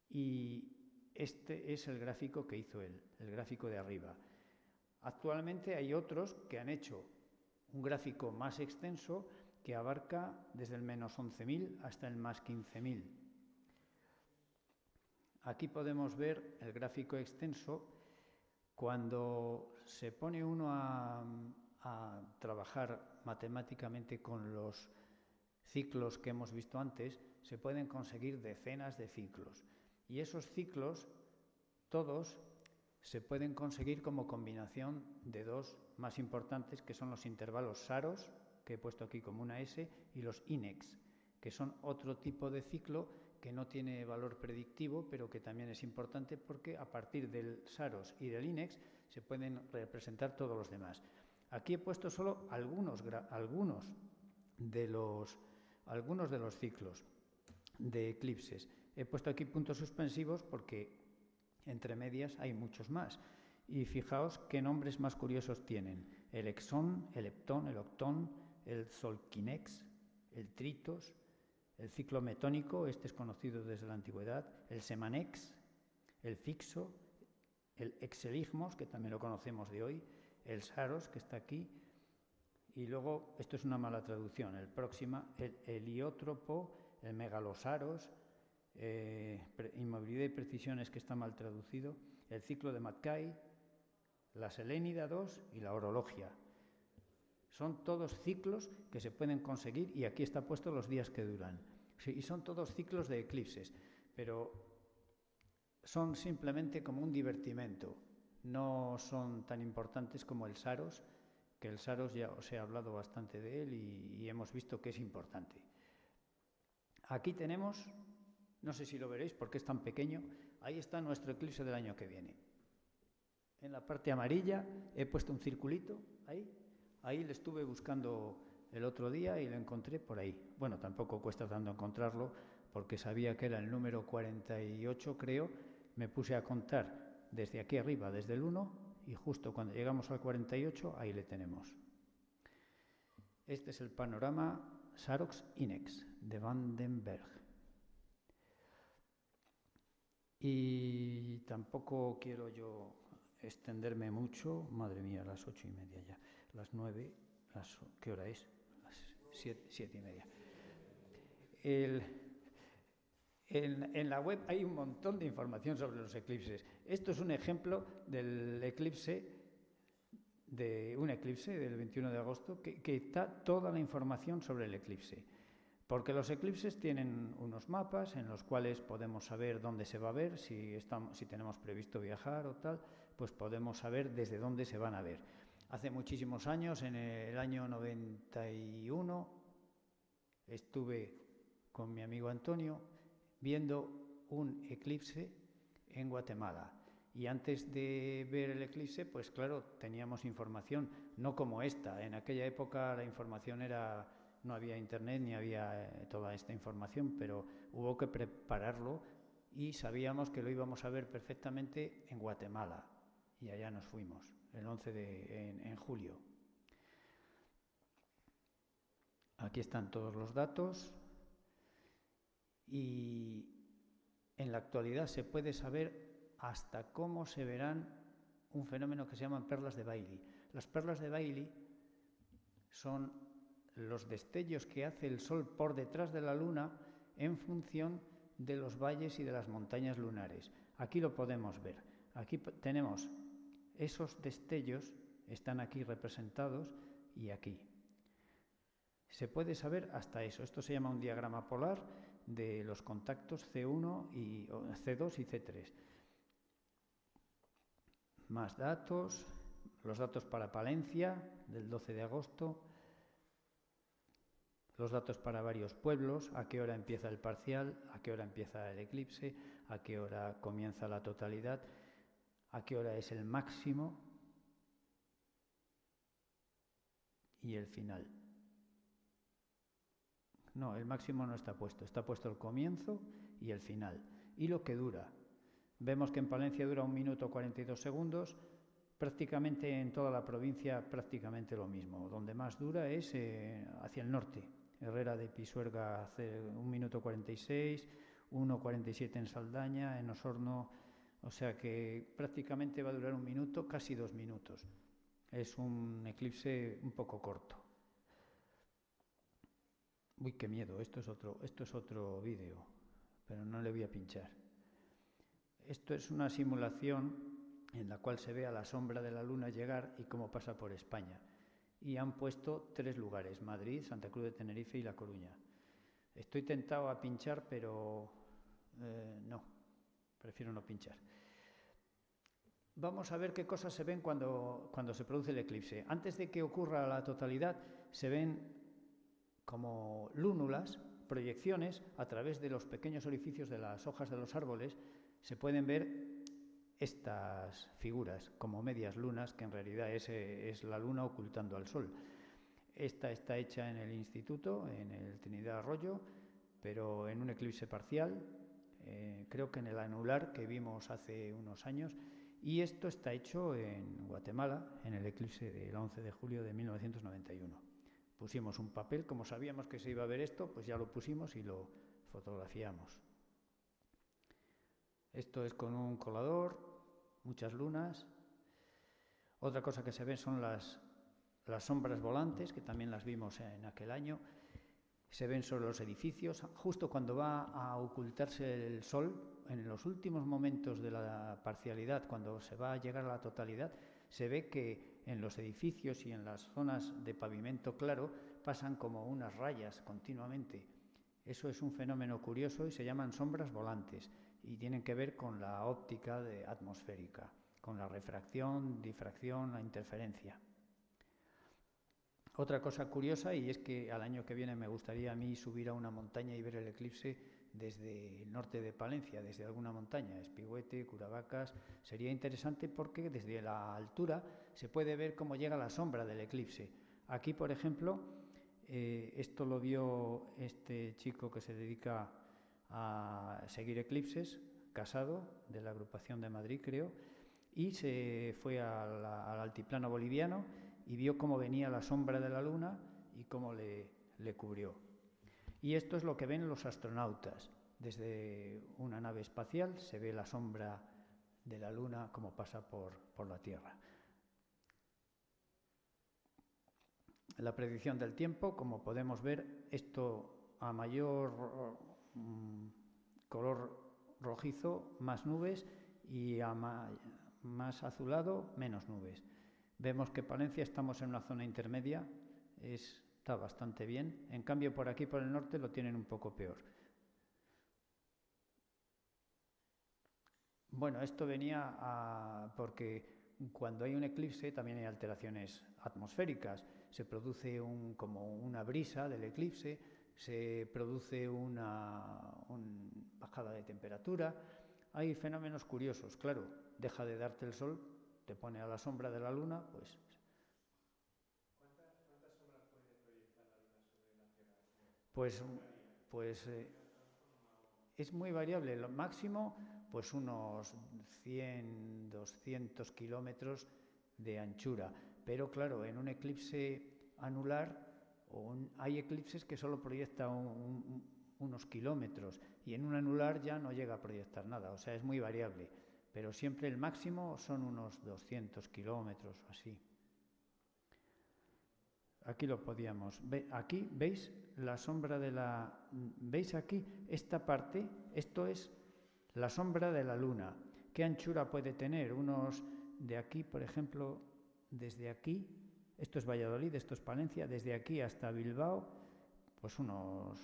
y este es el gráfico que hizo él, el gráfico de arriba. Actualmente hay otros que han hecho un gráfico más extenso que abarca desde el menos 11.000 hasta el más 15.000. Aquí podemos ver el gráfico extenso. Cuando se pone uno a trabajar matemáticamente con los ciclos que hemos visto antes, se pueden conseguir decenas de ciclos. Y esos ciclos, todos, se pueden conseguir como combinación de dos más importantes, que son los intervalos Saros, que he puesto aquí como una S, y los INEX, que son otro tipo de ciclo que no tiene valor predictivo, pero que también es importante porque a partir del Saros y del INEX se pueden representar todos los demás. Aquí he puesto solo algunos de los ciclos de eclipses. He puesto aquí puntos suspensivos porque entre medias hay muchos más. Y fijaos qué nombres más curiosos tienen. El exón, el leptón, el octón, el zolkinex, el tritos, el ciclo metónico, este es conocido desde la antigüedad, el semanex, el fixo, el exeligmos, que también lo conocemos de hoy, el saros, que está aquí, y luego, esto es una mala traducción, el heliótropo, el megalosaros, inmovilidad y precisión es que está mal traducido, el ciclo de Mackay, la selénida 2 y la orologia. Son todos ciclos que se pueden conseguir y aquí está puesto los días que duran. Sí, y son todos ciclos de eclipses, pero son simplemente como un divertimento. No son tan importantes como el Saros, que el Saros ya os he hablado bastante de él y hemos visto que es importante. Aquí tenemos, no sé si lo veréis porque es tan pequeño, ahí está nuestro eclipse del año que viene. En la parte amarilla he puesto un circulito, ahí le estuve buscando el otro día y lo encontré por ahí. Bueno, tampoco cuesta tanto encontrarlo porque sabía que era el número 48, creo. Me puse a contar desde aquí arriba, desde el 1, y justo cuando llegamos al 48, ahí le tenemos. Este es el panorama Sarox-Inex de Vandenberg. Y tampoco quiero yo extenderme mucho. Madre mía, las 8:30 ya, las 9, ¿qué hora es? Las 7:30. En la web hay un montón de información sobre los eclipses. Esto es un ejemplo del eclipse, de un eclipse del 21 de agosto, que está toda la información sobre el eclipse. Porque los eclipses tienen unos mapas en los cuales podemos saber dónde se va a ver, si tenemos previsto viajar o tal, pues podemos saber desde dónde se van a ver. Hace muchísimos años, en el año 91, estuve con mi amigo Antonio viendo un eclipse en Guatemala. Y antes de ver el eclipse, pues claro, teníamos información, no como esta. En aquella época la información no había internet ni había toda esta información, pero hubo que prepararlo y sabíamos que lo íbamos a ver perfectamente en Guatemala. Y allá nos fuimos, el 11 en julio. Aquí están todos los datos y en la actualidad se puede saber hasta cómo se verán un fenómeno que se llaman perlas de Bailey. Las perlas de Bailey son los destellos que hace el Sol por detrás de la Luna en función de los valles y de las montañas lunares. Aquí lo podemos ver. Aquí tenemos esos destellos, están aquí representados y aquí. Se puede saber hasta eso. Esto se llama un diagrama polar de los contactos C1 y C2 y C3. Más datos, los datos para Palencia del 12 de agosto, los datos para varios pueblos, a qué hora empieza el parcial, a qué hora empieza el eclipse, a qué hora comienza la totalidad, a qué hora es el máximo y el final. No, el máximo no está puesto el comienzo y el final. Y lo que dura. Vemos que en Palencia dura 1 minuto 42 segundos, prácticamente en toda la provincia prácticamente lo mismo. Donde más dura es hacia el norte. Herrera de Pisuerga hace 1 minuto 46, 1:47 en Saldaña, en Osorno, o sea que prácticamente va a durar 1 minuto, casi 2 minutos. Es un eclipse un poco corto. Uy, qué miedo, esto es otro vídeo, pero no le voy a pinchar. Esto es una simulación en la cual se ve a la sombra de la Luna llegar y cómo pasa por España. Y han puesto 3 lugares, Madrid, Santa Cruz de Tenerife y La Coruña. Estoy tentado a pinchar, pero no, prefiero no pinchar. Vamos a ver qué cosas se ven cuando se produce el eclipse. Antes de que ocurra la totalidad, se ven como lúnulas, proyecciones, a través de los pequeños orificios de las hojas de los árboles, se pueden ver estas figuras como medias lunas, que en realidad es la luna ocultando al sol. Esta está hecha en el instituto, en el Trinidad Arroyo, pero en un eclipse parcial, creo que en el anular que vimos hace unos años, y esto está hecho en Guatemala, en el eclipse del 11 de julio de 1991. Pusimos un papel, como sabíamos que se iba a ver esto, pues ya lo pusimos y lo fotografiamos. Esto es con un colador, muchas lunas. Otra cosa que se ve son las sombras volantes, que también las vimos en aquel año. Se ven sobre los edificios. Justo cuando va a ocultarse el sol, en los últimos momentos de la parcialidad, cuando se va a llegar a la totalidad, se ve que en los edificios y en las zonas de pavimento claro pasan como unas rayas continuamente. Eso es un fenómeno curioso y se llaman sombras volantes y tienen que ver con la óptica atmosférica, con la refracción, difracción, la interferencia. Otra cosa curiosa, y es que al año que viene me gustaría a mí subir a una montaña y ver el eclipse desde el norte de Palencia, desde alguna montaña, Espigüete, Curavacas. Sería interesante porque desde la altura se puede ver cómo llega la sombra del eclipse. Aquí, por ejemplo, Esto lo vio este chico que se dedica a seguir eclipses, Casado, de la agrupación de Madrid, creo, y se fue al altiplano boliviano y vio cómo venía la sombra de la luna y cómo le cubrió. Y esto es lo que ven los astronautas. Desde una nave espacial se ve la sombra de la luna como pasa por la Tierra. La predicción del tiempo, como podemos ver, esto a mayor color rojizo, más nubes, y a más azulado, menos nubes. Vemos que Palencia estamos en una zona intermedia, está bastante bien. En cambio, por aquí, por el norte, lo tienen un poco peor. Bueno, esto venía porque cuando hay un eclipse también hay alteraciones atmosféricas. Se produce como una brisa del eclipse, se produce una bajada de temperatura. Hay fenómenos curiosos, claro. Deja de darte el sol, te pone a la sombra de la luna, pues... ¿Cuántas sombras puede proyectar la luna sobre la Tierra? Pues es muy variable. Lo máximo, pues unos 100, 200 kilómetros de anchura. Pero claro, en un eclipse anular hay eclipses que solo proyecta unos kilómetros y en un anular ya no llega a proyectar nada. O sea, es muy variable. Pero siempre el máximo son unos 200 kilómetros o así. Aquí lo podíamos ver. Aquí, ¿veis? La sombra de la... ¿Veis aquí? Esta parte, esto es la sombra de la luna. ¿Qué anchura puede tener? Unos de aquí, por ejemplo, desde aquí, esto es Valladolid, esto es Palencia, desde aquí hasta Bilbao, pues unos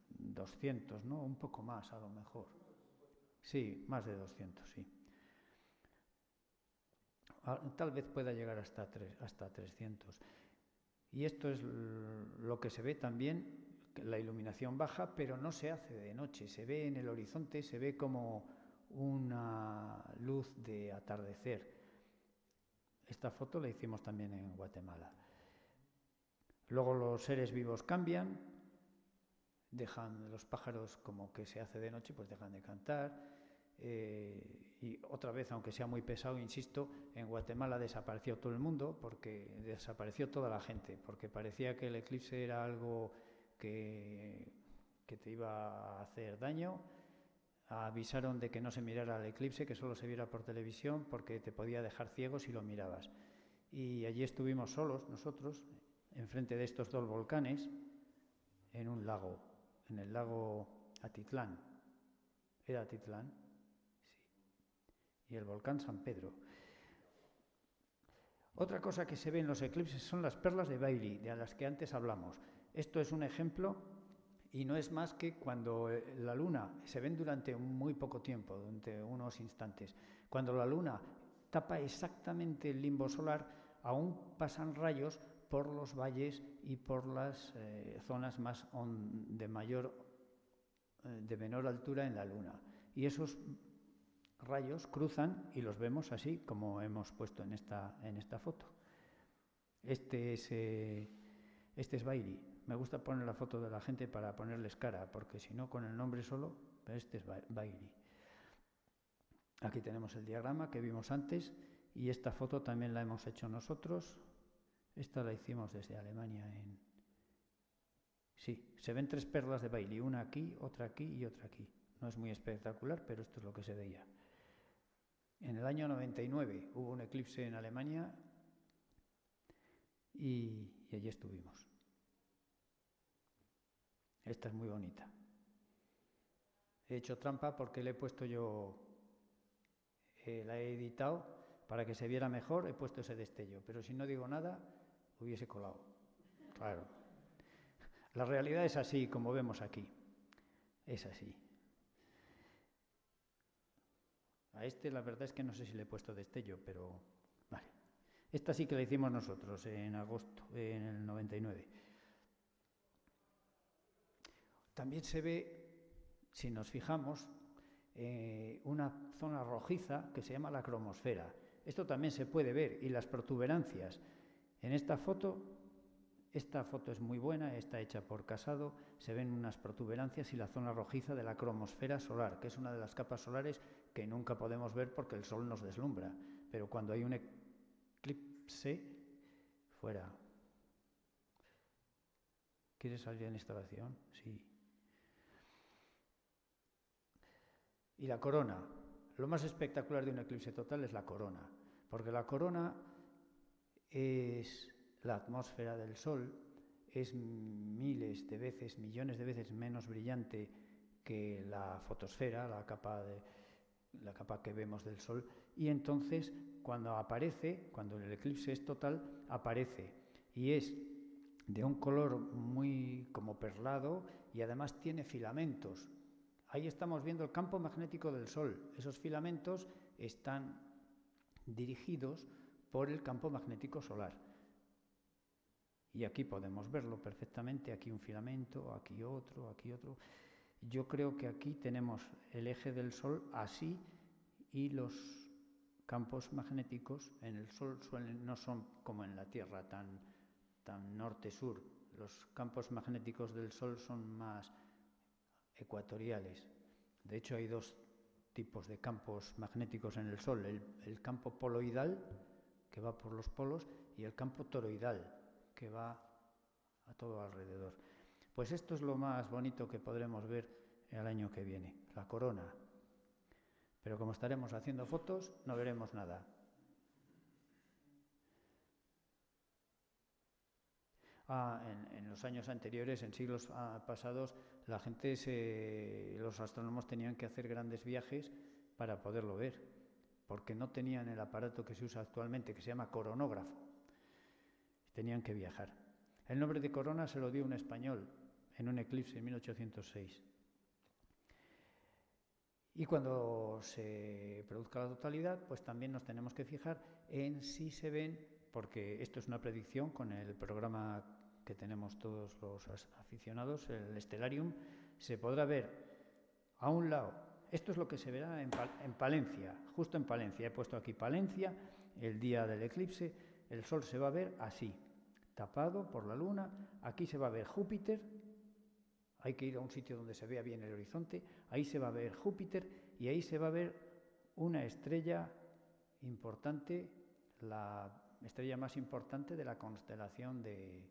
200, ¿no? Un poco más a lo mejor. Sí, más de 200, sí. Tal vez pueda llegar hasta 300. Y esto es lo que se ve también, la iluminación baja, pero no se hace de noche, se ve en el horizonte, se ve como una luz de atardecer. Esta foto la hicimos también en Guatemala. Luego los seres vivos cambian, los pájaros, como que se hace de noche, pues dejan de cantar. Y otra vez, aunque sea muy pesado, insisto, en Guatemala desapareció todo el mundo, porque desapareció toda la gente, porque parecía que el eclipse era algo que te iba a hacer daño. Avisaron de que no se mirara el eclipse, que solo se viera por televisión, porque te podía dejar ciego si lo mirabas. Y allí estuvimos solos, nosotros, enfrente de estos dos volcanes, en un lago, en el lago Atitlán. ¿Era Atitlán? Y el volcán San Pedro. Otra cosa que se ve en los eclipses son las perlas de Bailey, de las que antes hablamos. Esto es un ejemplo y no es más que cuando la luna se ven durante muy poco tiempo, durante unos instantes. Cuando la luna tapa exactamente el limbo solar, aún pasan rayos por los valles y por las zonas de menor altura en la luna. Y esos rayos cruzan y los vemos así como hemos puesto en esta foto. Este es Bailey. Me gusta poner la foto de la gente para ponerles cara, porque si no, con el nombre solo, este es Bailey. Aquí tenemos el diagrama que vimos antes y esta foto también la hemos hecho nosotros. Esta la hicimos desde Alemania. Sí, se ven 3 perlas de Bailey, una aquí, otra aquí y otra aquí. No es muy espectacular, pero esto es lo que se veía. En el año 99 hubo un eclipse en Alemania y allí estuvimos. Esta es muy bonita. He hecho trampa porque le he puesto yo, la he editado para que se viera mejor, he puesto ese destello, pero si no digo nada, hubiese colado. Claro. La realidad es así, como vemos aquí. Es así. A este la verdad es que no sé si le he puesto destello, pero vale. Esta sí que la hicimos nosotros en agosto, en el 99. También se ve, si nos fijamos, una zona rojiza que se llama la cromosfera. Esto también se puede ver, y las protuberancias. En esta foto Esta foto es muy buena, está hecha por Casado, se ven unas protuberancias y la zona rojiza de la cromosfera solar, que es una de las capas solares que nunca podemos ver porque el Sol nos deslumbra, pero cuando hay un eclipse, fuera. ¿Quieres salir en instalación? Sí. Y la corona. Lo más espectacular de un eclipse total es la corona, porque la corona es la atmósfera del Sol, es miles de veces, millones de veces menos brillante que la fotosfera, la capa que vemos del Sol, y entonces cuando aparece, cuando el eclipse es total, aparece y es de un color muy como perlado y además tiene filamentos. Ahí estamos viendo el campo magnético del Sol. Esos filamentos están dirigidos por el campo magnético solar. Y aquí podemos verlo perfectamente, aquí un filamento, aquí otro, aquí otro. Yo creo que aquí tenemos el eje del Sol así y los campos magnéticos en el Sol no son como en la Tierra tan norte-sur. Los campos magnéticos del Sol son más ecuatoriales. De hecho, hay dos tipos de campos magnéticos en el Sol. El campo poloidal, que va por los polos, y el campo toroidal, que va a todo alrededor. Pues esto es lo más bonito que podremos ver el año que viene, la corona. Pero como estaremos haciendo fotos, no veremos nada. En los años anteriores, en siglos pasados, la gente, los astrónomos tenían que hacer grandes viajes para poderlo ver, porque no tenían el aparato que se usa actualmente, que se llama coronógrafo. Tenían que viajar. El nombre de corona se lo dio un español en un eclipse en 1806. Y cuando se produzca la totalidad, pues también nos tenemos que fijar en si se ven, porque esto es una predicción con el programa que tenemos todos los aficionados, el Stellarium, se podrá ver a un lado. Esto es lo que se verá en Palencia, justo en Palencia. He puesto aquí Palencia, el día del eclipse. El Sol se va a ver así, tapado por la Luna. Aquí se va a ver Júpiter. Hay que ir a un sitio donde se vea bien el horizonte. Ahí se va a ver Júpiter y ahí se va a ver una estrella importante, la estrella más importante de la constelación de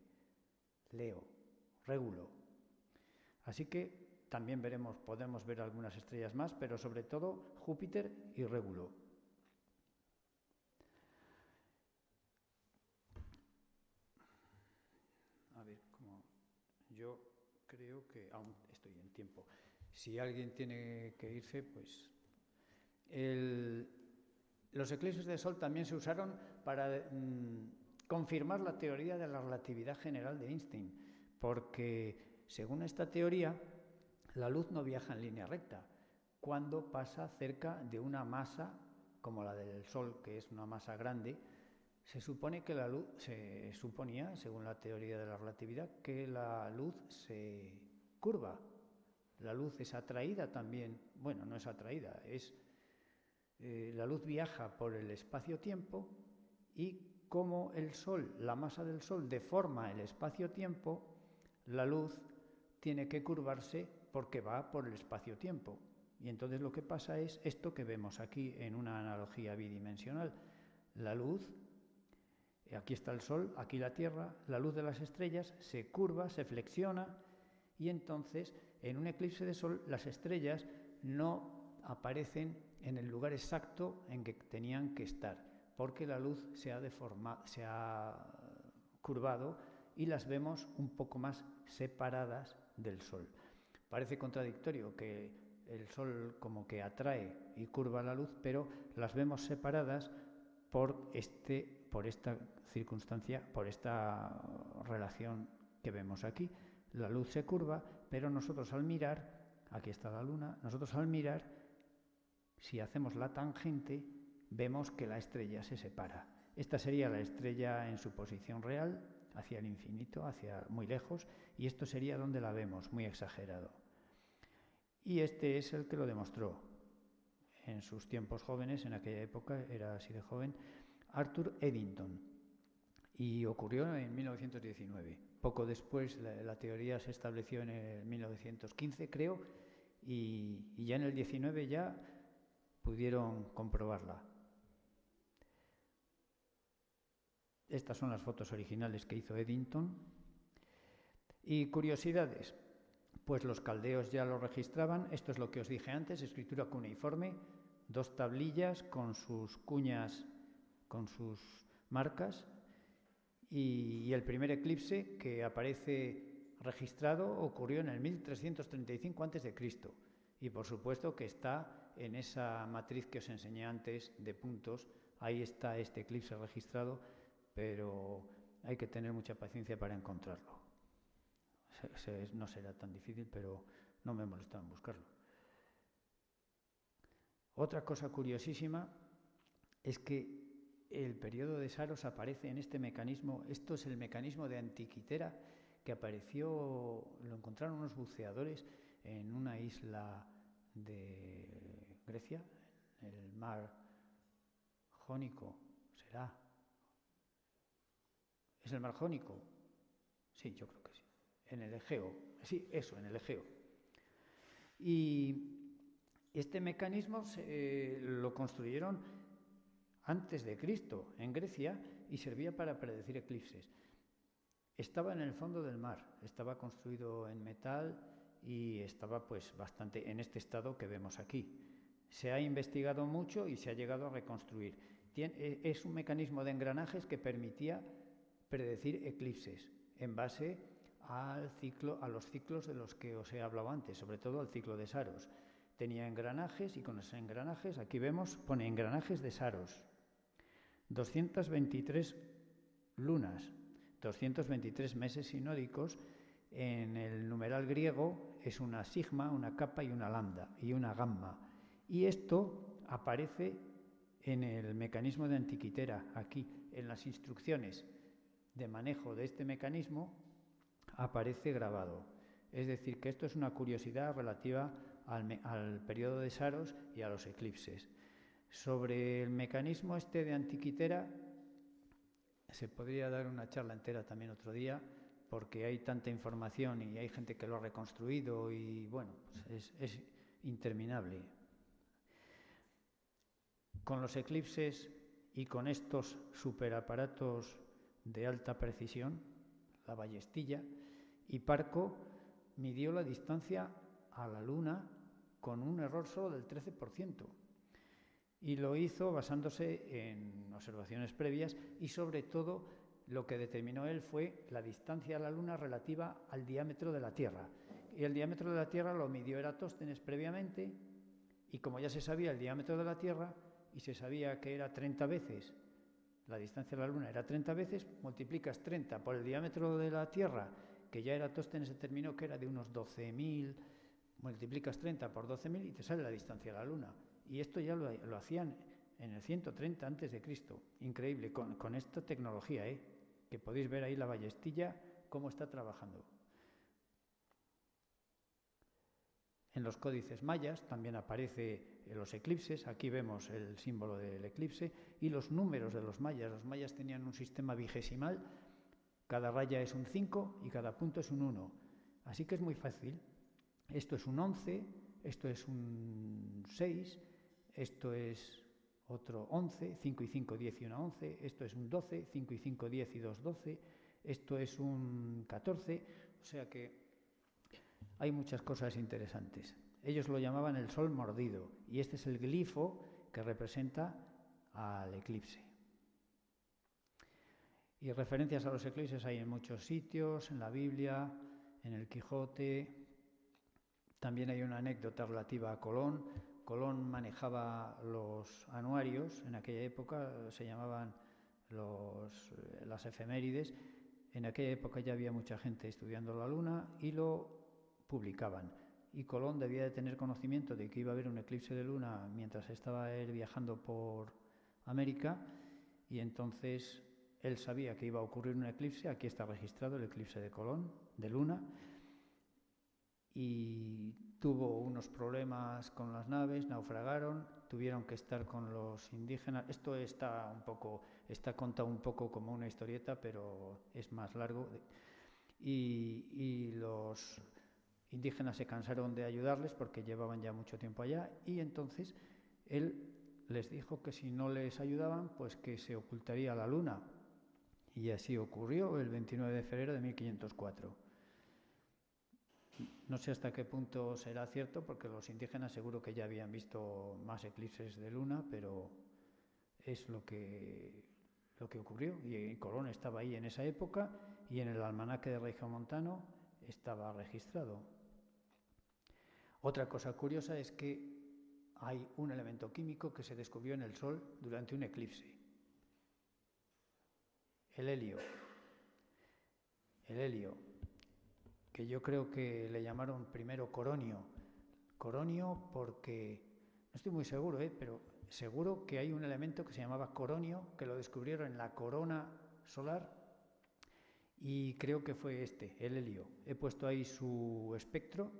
Leo, Régulo. Así que también podemos ver algunas estrellas más, pero sobre todo Júpiter y Régulo. A ver, yo creo que aún estoy en tiempo. Si alguien tiene que irse, pues... Los eclipses de Sol también se usaron para confirmar la teoría de la relatividad general de Einstein, porque según esta teoría, la luz no viaja en línea recta cuando pasa cerca de una masa como la del Sol, que es una masa grande. Se supone que la luz, se suponía, según la teoría de la relatividad, que la luz se curva. La luz es atraída también, bueno, no es atraída, la luz viaja por el espacio-tiempo y como el Sol, la masa del Sol deforma el espacio-tiempo, la luz tiene que curvarse porque va por el espacio-tiempo. Y entonces lo que pasa es esto que vemos aquí en una analogía bidimensional. La luz, aquí está el Sol, aquí la Tierra, la luz de las estrellas se curva, se flexiona y entonces en un eclipse de Sol las estrellas no aparecen en el lugar exacto en que tenían que estar, porque la luz se ha curvado y las vemos un poco más separadas del Sol. Parece contradictorio que el Sol como que atrae y curva la luz, pero las vemos separadas por esta circunstancia, por esta relación que vemos aquí. La luz se curva, pero nosotros al mirar, aquí está la Luna, nosotros al mirar, si hacemos la tangente, vemos que la estrella se separa. Esta sería la estrella en su posición real, hacia el infinito, hacia muy lejos, y esto sería donde la vemos, muy exagerado. Y este es el que lo demostró en sus tiempos jóvenes, en aquella época era así de joven, Arthur Eddington. y ocurrió en 1919. Poco después la teoría se estableció en el 1915, creo, y ya en el 19 ya pudieron comprobarla. Estas son las fotos originales que hizo Eddington. Y curiosidades, pues los caldeos ya lo registraban. Esto es lo que os dije antes, escritura cuneiforme, 2 tablillas con sus cuñas, con sus marcas, y el primer eclipse que aparece registrado ocurrió en el 1335 a.C. y por supuesto que está en esa matriz que os enseñé antes de puntos. Ahí está este eclipse registrado, pero hay que tener mucha paciencia para encontrarlo. No será tan difícil, pero no me he molestado en buscarlo. Otra cosa curiosísima es que el periodo de Saros aparece en este mecanismo. Esto es el mecanismo de Antiquitera que apareció, lo encontraron unos buceadores en una isla de Grecia, en el mar Jónico, ¿será? ¿Es el mar Jónico? Sí, yo creo que sí. En el Egeo, sí, eso, en el Egeo. Y este mecanismo lo construyeron antes de Cristo en Grecia y servía para predecir eclipses. Estaba en el fondo del mar, estaba construido en metal y estaba pues bastante en este estado que vemos aquí. Se ha investigado mucho y se ha llegado a reconstruir. Es un mecanismo de engranajes que permitía predecir eclipses en base a los ciclos de los que os he hablado antes, sobre todo al ciclo de Saros. Tenía engranajes y con esos engranajes, aquí vemos, pone engranajes de Saros. 223 lunas, 223 meses sinódicos. En el numeral griego es una sigma, una kappa y una lambda y una gamma. Y esto aparece en el mecanismo de Antiquitera, aquí, en las instrucciones de manejo de este mecanismo aparece grabado. Es decir, que esto es una curiosidad relativa al periodo de Saros y a los eclipses. Sobre el mecanismo este de Antiquitera se podría dar una charla entera también otro día, porque hay tanta información y hay gente que lo ha reconstruido y bueno, pues es interminable. Con los eclipses y con estos superaparatos de alta precisión, la ballestilla, Hiparco midió la distancia a la Luna con un error solo del 13%. Y lo hizo basándose en observaciones previas y sobre todo lo que determinó él fue la distancia a la Luna relativa al diámetro de la Tierra. Y el diámetro de la Tierra lo midió Eratóstenes previamente y como ya se sabía el diámetro de la Tierra y se sabía que era 30 veces, la distancia a la Luna era 30 veces, multiplicas 30 por el diámetro de la Tierra, que ya Eratóstenes determinó que era de unos 12.000, multiplicas 30 por 12.000 y te sale la distancia a la Luna. Y esto ya lo hacían en el 130 a.C. Increíble, con esta tecnología, que podéis ver ahí la ballestilla, cómo está trabajando. En los códices mayas también aparece los eclipses. Aquí vemos el símbolo del eclipse y los números de los mayas. Los mayas tenían un sistema vigesimal. Cada raya es un 5 y cada punto es un 1. Así que es muy fácil. Esto es un 11, esto es un 6, esto es otro 11, 5 y 5, 10 y 1, 11, esto es un 12, 5 y 5, 10 y 2, 12, esto es un 14, o sea que hay muchas cosas interesantes. Ellos lo llamaban el sol mordido y este es el glifo que representa al eclipse. Y referencias a los eclipses hay en muchos sitios, en la Biblia, en el Quijote. También hay una anécdota relativa a Colón. Colón manejaba los anuarios, en aquella época se llamaban las efemérides. En aquella época ya había mucha gente estudiando la Luna y lo publicaban. Y Colón debía de tener conocimiento de que iba a haber un eclipse de Luna mientras estaba él viajando por América y entonces él sabía que iba a ocurrir un eclipse. Aquí está registrado el eclipse de Colón, de Luna, y tuvo unos problemas con las naves, naufragaron, tuvieron que estar con los indígenas. Esto está contado un poco como una historieta, pero es más largo. Y los indígenas se cansaron de ayudarles porque llevaban ya mucho tiempo allá, y entonces él les dijo que si no les ayudaban, pues que se ocultaría la luna. Y así ocurrió el 29 de febrero de 1504. No sé hasta qué punto será cierto, porque los indígenas seguro que ya habían visto más eclipses de luna, pero es lo que ocurrió. Y Colón estaba ahí en esa época, y en el almanaque de Regiomontano estaba registrado. Otra cosa curiosa es que hay un elemento químico que se descubrió en el Sol durante un eclipse. El helio. El helio, que yo creo que le llamaron primero coronio. Coronio porque, no estoy muy seguro, pero seguro que hay un elemento que se llamaba coronio, que lo descubrieron en la corona solar, y creo que fue el helio. He puesto ahí su espectro.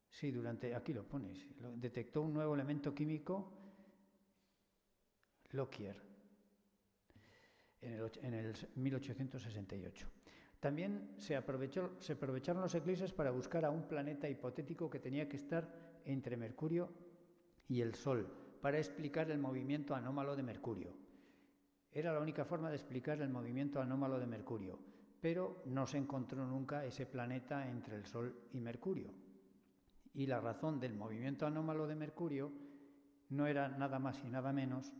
Sí, aquí lo pones. Detectó un nuevo elemento químico, Lockyer, en el 1868. También se aprovecharon los eclipses para buscar a un planeta hipotético que tenía que estar entre Mercurio y el Sol, para explicar el movimiento anómalo de Mercurio. Era la única forma de explicar el movimiento anómalo de Mercurio, pero no se encontró nunca ese planeta entre el Sol y Mercurio. Y la razón del movimiento anómalo de Mercurio no era nada más y nada menos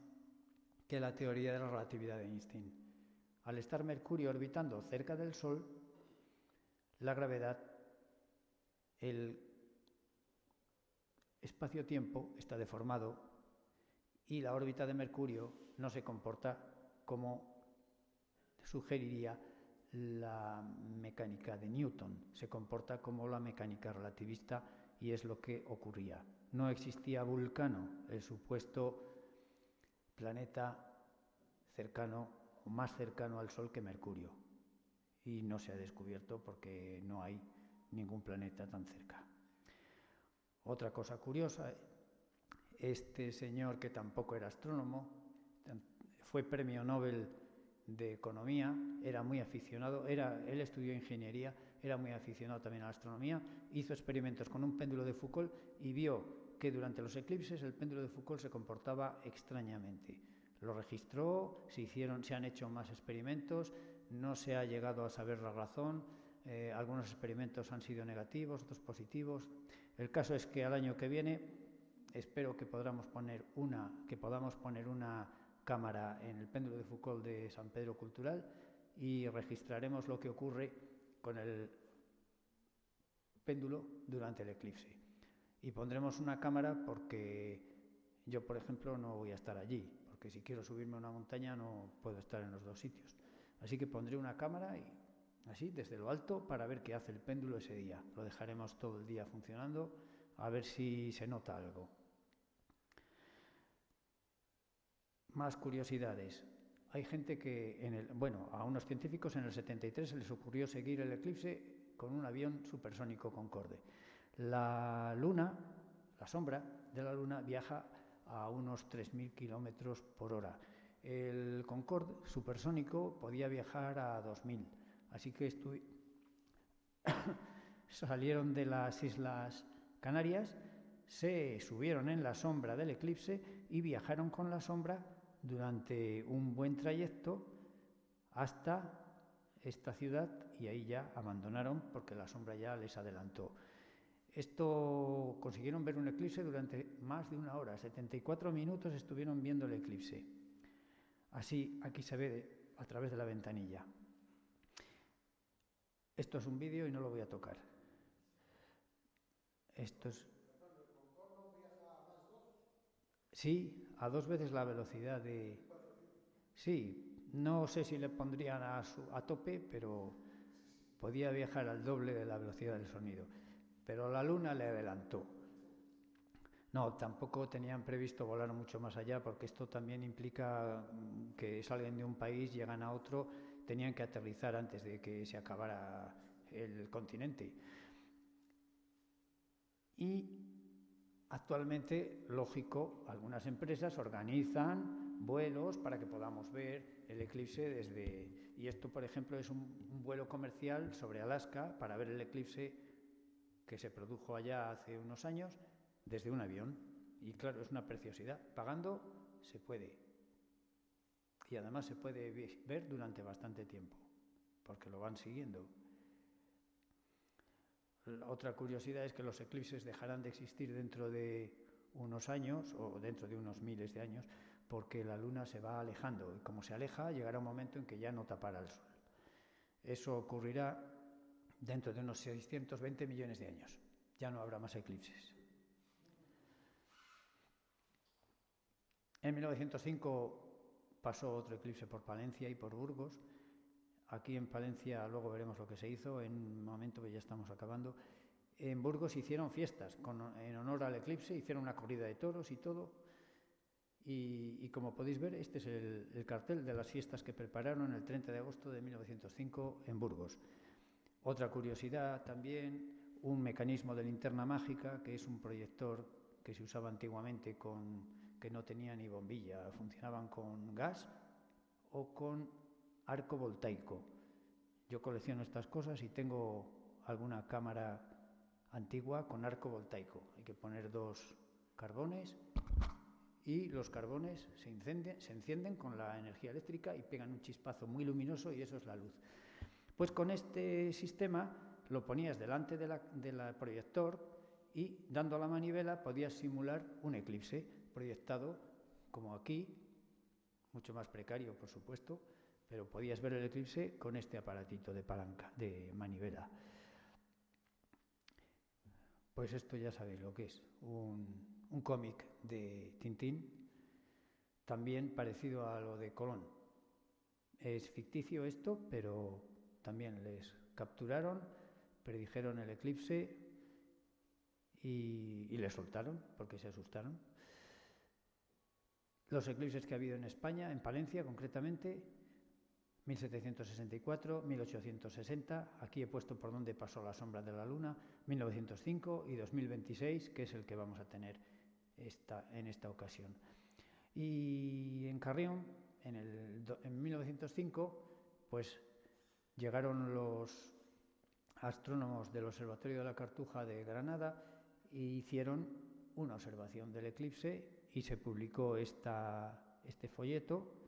que la teoría de la relatividad de Einstein. Al estar Mercurio orbitando cerca del Sol, la gravedad, el espacio-tiempo está deformado, y la órbita de Mercurio no se comporta como sugeriría la mecánica de Newton, se comporta como la mecánica relativista, y es lo que ocurría. No existía Vulcano, el supuesto planeta cercano o más cercano al Sol que Mercurio, y no se ha descubierto porque no hay ningún planeta tan cerca. Otra cosa curiosa, este señor, que tampoco era astrónomo, fue premio Nobel de Economía, era muy aficionado, él estudió ingeniería, era muy aficionado también a la astronomía, hizo experimentos con un péndulo de Foucault y vio que durante los eclipses el péndulo de Foucault se comportaba extrañamente. Lo registró, se han hecho más experimentos, no se ha llegado a saber la razón, algunos experimentos han sido negativos, otros positivos. El caso es que al año que viene espero que podamos poner una cámara en el péndulo de Foucault de San Pedro Cultural y registraremos lo que ocurre con el péndulo durante el eclipse. Y pondremos una cámara porque yo, por ejemplo, no voy a estar allí, porque si quiero subirme a una montaña no puedo estar en los dos sitios. Así que pondré una cámara y así desde lo alto para ver qué hace el péndulo ese día. Lo dejaremos todo el día funcionando a ver si se nota algo. Más curiosidades. Hay gente que, a unos científicos en el 73 se les ocurrió seguir el eclipse con un avión supersónico Concorde. La Luna, la sombra de la Luna, viaja a unos 3.000 kilómetros por hora. El Concorde supersónico podía viajar a 2.000. Así que salieron de las Islas Canarias, se subieron en la sombra del eclipse y viajaron con la sombra durante un buen trayecto hasta esta ciudad, y ahí ya abandonaron porque la sombra ya les adelantó. Consiguieron ver un eclipse durante más de una hora, 74 minutos estuvieron viendo el eclipse. Así, aquí se ve a través de la ventanilla. Esto es un vídeo y no lo voy a tocar. Sí, a 2 veces la velocidad de... Sí, no sé si le pondrían a tope, pero podía viajar al doble de la velocidad del sonido. Pero la Luna le adelantó. No, tampoco tenían previsto volar mucho más allá, porque esto también implica que salen de un país, llegan a otro, tenían que aterrizar antes de que se acabara el continente. Y Actualmente, lógico, algunas empresas organizan vuelos para que podamos ver el eclipse desde... Y esto, por ejemplo, es un vuelo comercial sobre Alaska para ver el eclipse que se produjo allá hace unos años desde un avión. Y claro, es una preciosidad. Pagando se puede. Y además se puede ver durante bastante tiempo, porque lo van siguiendo. La otra curiosidad es que los eclipses dejarán de existir dentro de unos años o dentro de unos miles de años, porque la Luna se va alejando y como se aleja llegará un momento en que ya no tapará el Sol. Eso ocurrirá dentro de unos 620 millones de años. Ya no habrá más eclipses. En 1905 pasó otro eclipse por Palencia y por Burgos. Aquí en Palencia luego veremos lo que se hizo, en un momento que ya estamos acabando. En Burgos hicieron fiestas en honor al eclipse, hicieron una corrida de toros y todo. Y como podéis ver, este es el cartel de las fiestas que prepararon el 30 de agosto de 1905 en Burgos. Otra curiosidad también, un mecanismo de linterna mágica, que es un proyector que se usaba antiguamente que no tenía ni bombilla, funcionaban con gas o con arco voltaico. Yo colecciono estas cosas y tengo alguna cámara antigua con arco voltaico. Hay que poner 2 carbones y los carbones se encienden con la energía eléctrica y pegan un chispazo muy luminoso y eso es la luz. Pues con este sistema lo ponías delante del proyector y dando a la manivela podías simular un eclipse proyectado como aquí, mucho más precario por supuesto, pero podías ver el eclipse con este aparatito de palanca, de manivela. Pues esto ya sabéis lo que es, un cómic de Tintín, también parecido a lo de Colón. Es ficticio esto, pero también les capturaron, predijeron el eclipse y les soltaron porque se asustaron. Los eclipses que ha habido en España, en Palencia concretamente, 1764, 1860, aquí he puesto por dónde pasó la sombra de la Luna, 1905 y 2026, que es el que vamos a tener en esta ocasión. Y en Carrión, en 1905, pues llegaron los astrónomos del Observatorio de la Cartuja de Granada e hicieron una observación del eclipse y se publicó este folleto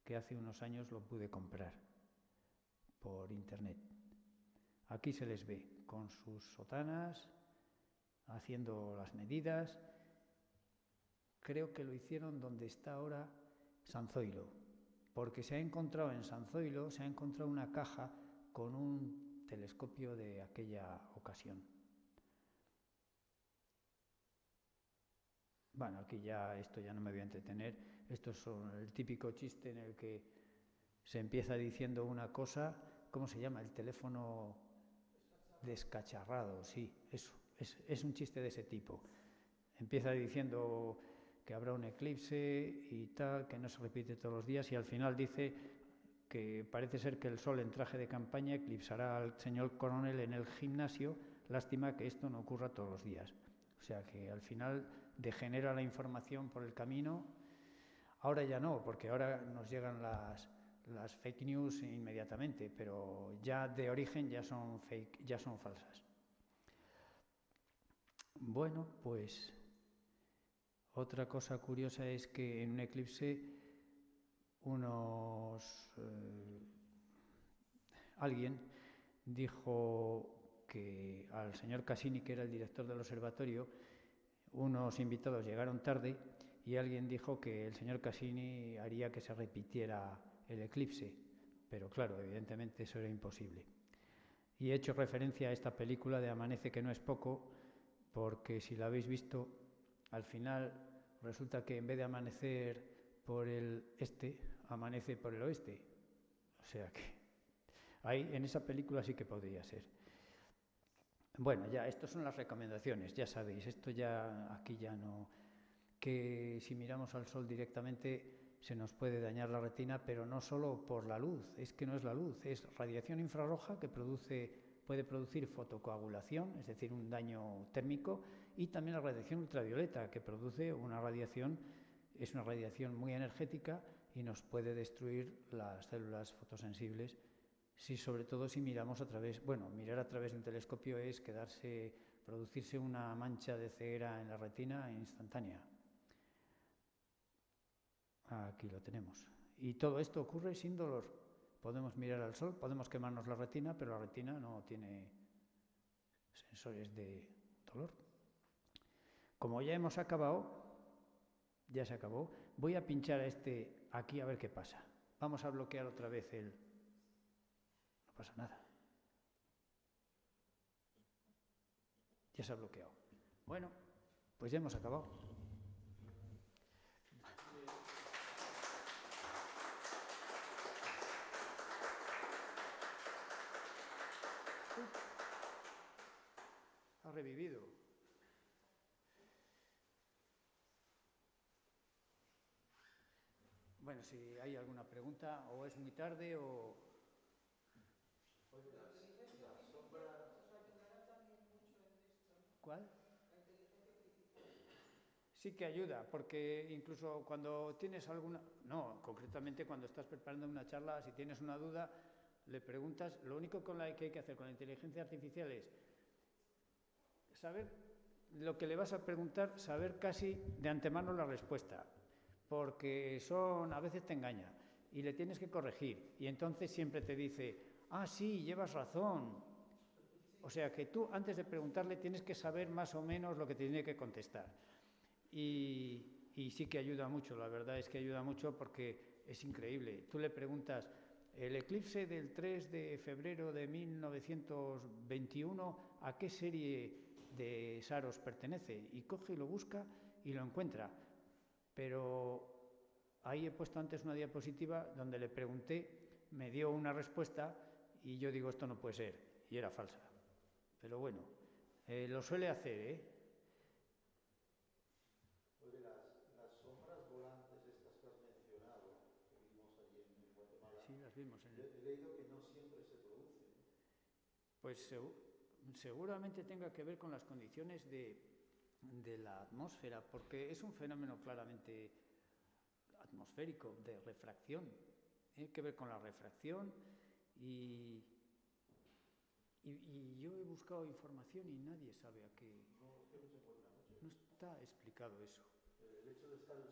que hace unos años lo pude comprar por internet. Aquí se les ve con sus sotanas, haciendo las medidas. Creo que lo hicieron donde está ahora San Zoilo, porque se ha encontrado en San Zoilo, se ha encontrado una caja con un telescopio de aquella ocasión. Bueno, aquí esto ya no me voy a entretener. Esto es el típico chiste en el que se empieza diciendo una cosa, ¿cómo se llama? El teléfono descacharrado, sí, eso, es un chiste de ese tipo. Empieza diciendo que habrá un eclipse y tal, que no se repite todos los días y al final dice que parece ser que el sol en traje de campaña eclipsará al señor coronel en el gimnasio, lástima que esto no ocurra todos los días. O sea que al final degenera la información por el camino. Ahora ya no, porque ahora nos llegan las fake news inmediatamente, pero ya de origen ya son fake, ya son falsas. Bueno, pues otra cosa curiosa es que en un eclipse alguien dijo que al señor Cassini, que era el director del observatorio, unos invitados llegaron tarde y alguien dijo que el señor Cassini haría que se repitiera el eclipse, pero claro, evidentemente eso era imposible. Y he hecho referencia a esta película de Amanece que no es poco, porque si la habéis visto, al final resulta que en vez de amanecer por el este, amanece por el oeste. O sea que ahí en esa película sí que podría ser. Bueno, ya, estas son las recomendaciones, ya sabéis, esto ya, aquí ya no, que si miramos al sol directamente se nos puede dañar la retina, pero no solo por la luz, es que no es la luz, es radiación infrarroja que produce puede producir fotocoagulación, es decir, un daño térmico, y también la radiación ultravioleta, que produce una radiación, es una radiación muy energética y nos puede destruir las células fotosensibles, sobre todo si miramos a través, bueno, mirar a través de un telescopio es producirse una mancha de ceguera en la retina instantánea. Aquí lo tenemos. Y todo esto ocurre sin dolor. Podemos mirar al sol, podemos quemarnos la retina, pero la retina no tiene sensores de dolor. Como ya hemos acabado, ya se acabó, voy a pinchar a este aquí a ver qué pasa. Vamos a bloquear otra vez el... No pasa nada. Ya se ha bloqueado. Bueno, pues ya hemos acabado. Ha revivido. Bueno, si hay alguna pregunta, o es muy tarde o... ¿Cuál? Sí que ayuda, porque incluso cuando tienes alguna... No, concretamente cuando estás preparando una charla, si tienes una duda, le preguntas. Lo único que hay que hacer con la inteligencia artificial es saber lo que le vas a preguntar, saber casi de antemano la respuesta, porque a veces te engaña y le tienes que corregir y entonces siempre te dice, ah, sí, llevas razón. O sea que tú antes de preguntarle tienes que saber más o menos lo que te tiene que contestar. Y sí que ayuda mucho, la verdad es que ayuda mucho porque es increíble. Tú le preguntas, el eclipse del 3 de febrero de 1921, ¿a qué serie de Saros pertenece? Y coge y lo busca y lo encuentra. Pero ahí he puesto antes una diapositiva donde le pregunté, me dio una respuesta y yo digo, esto no puede ser, y era falsa. Pero bueno, lo suele hacer, ¿eh? Oye, las sombras volantes estas que has mencionado, que vimos allí en Guatemala, Sí, las vimos. he leído que no siempre se producen. Pues seguramente tenga que ver con las condiciones de la atmósfera, porque es un fenómeno claramente atmosférico, de refracción. Tiene que ver con la refracción y yo he buscado información y nadie sabe a qué... No, es que no se encuentra mucho. No está explicado eso. El hecho de estar el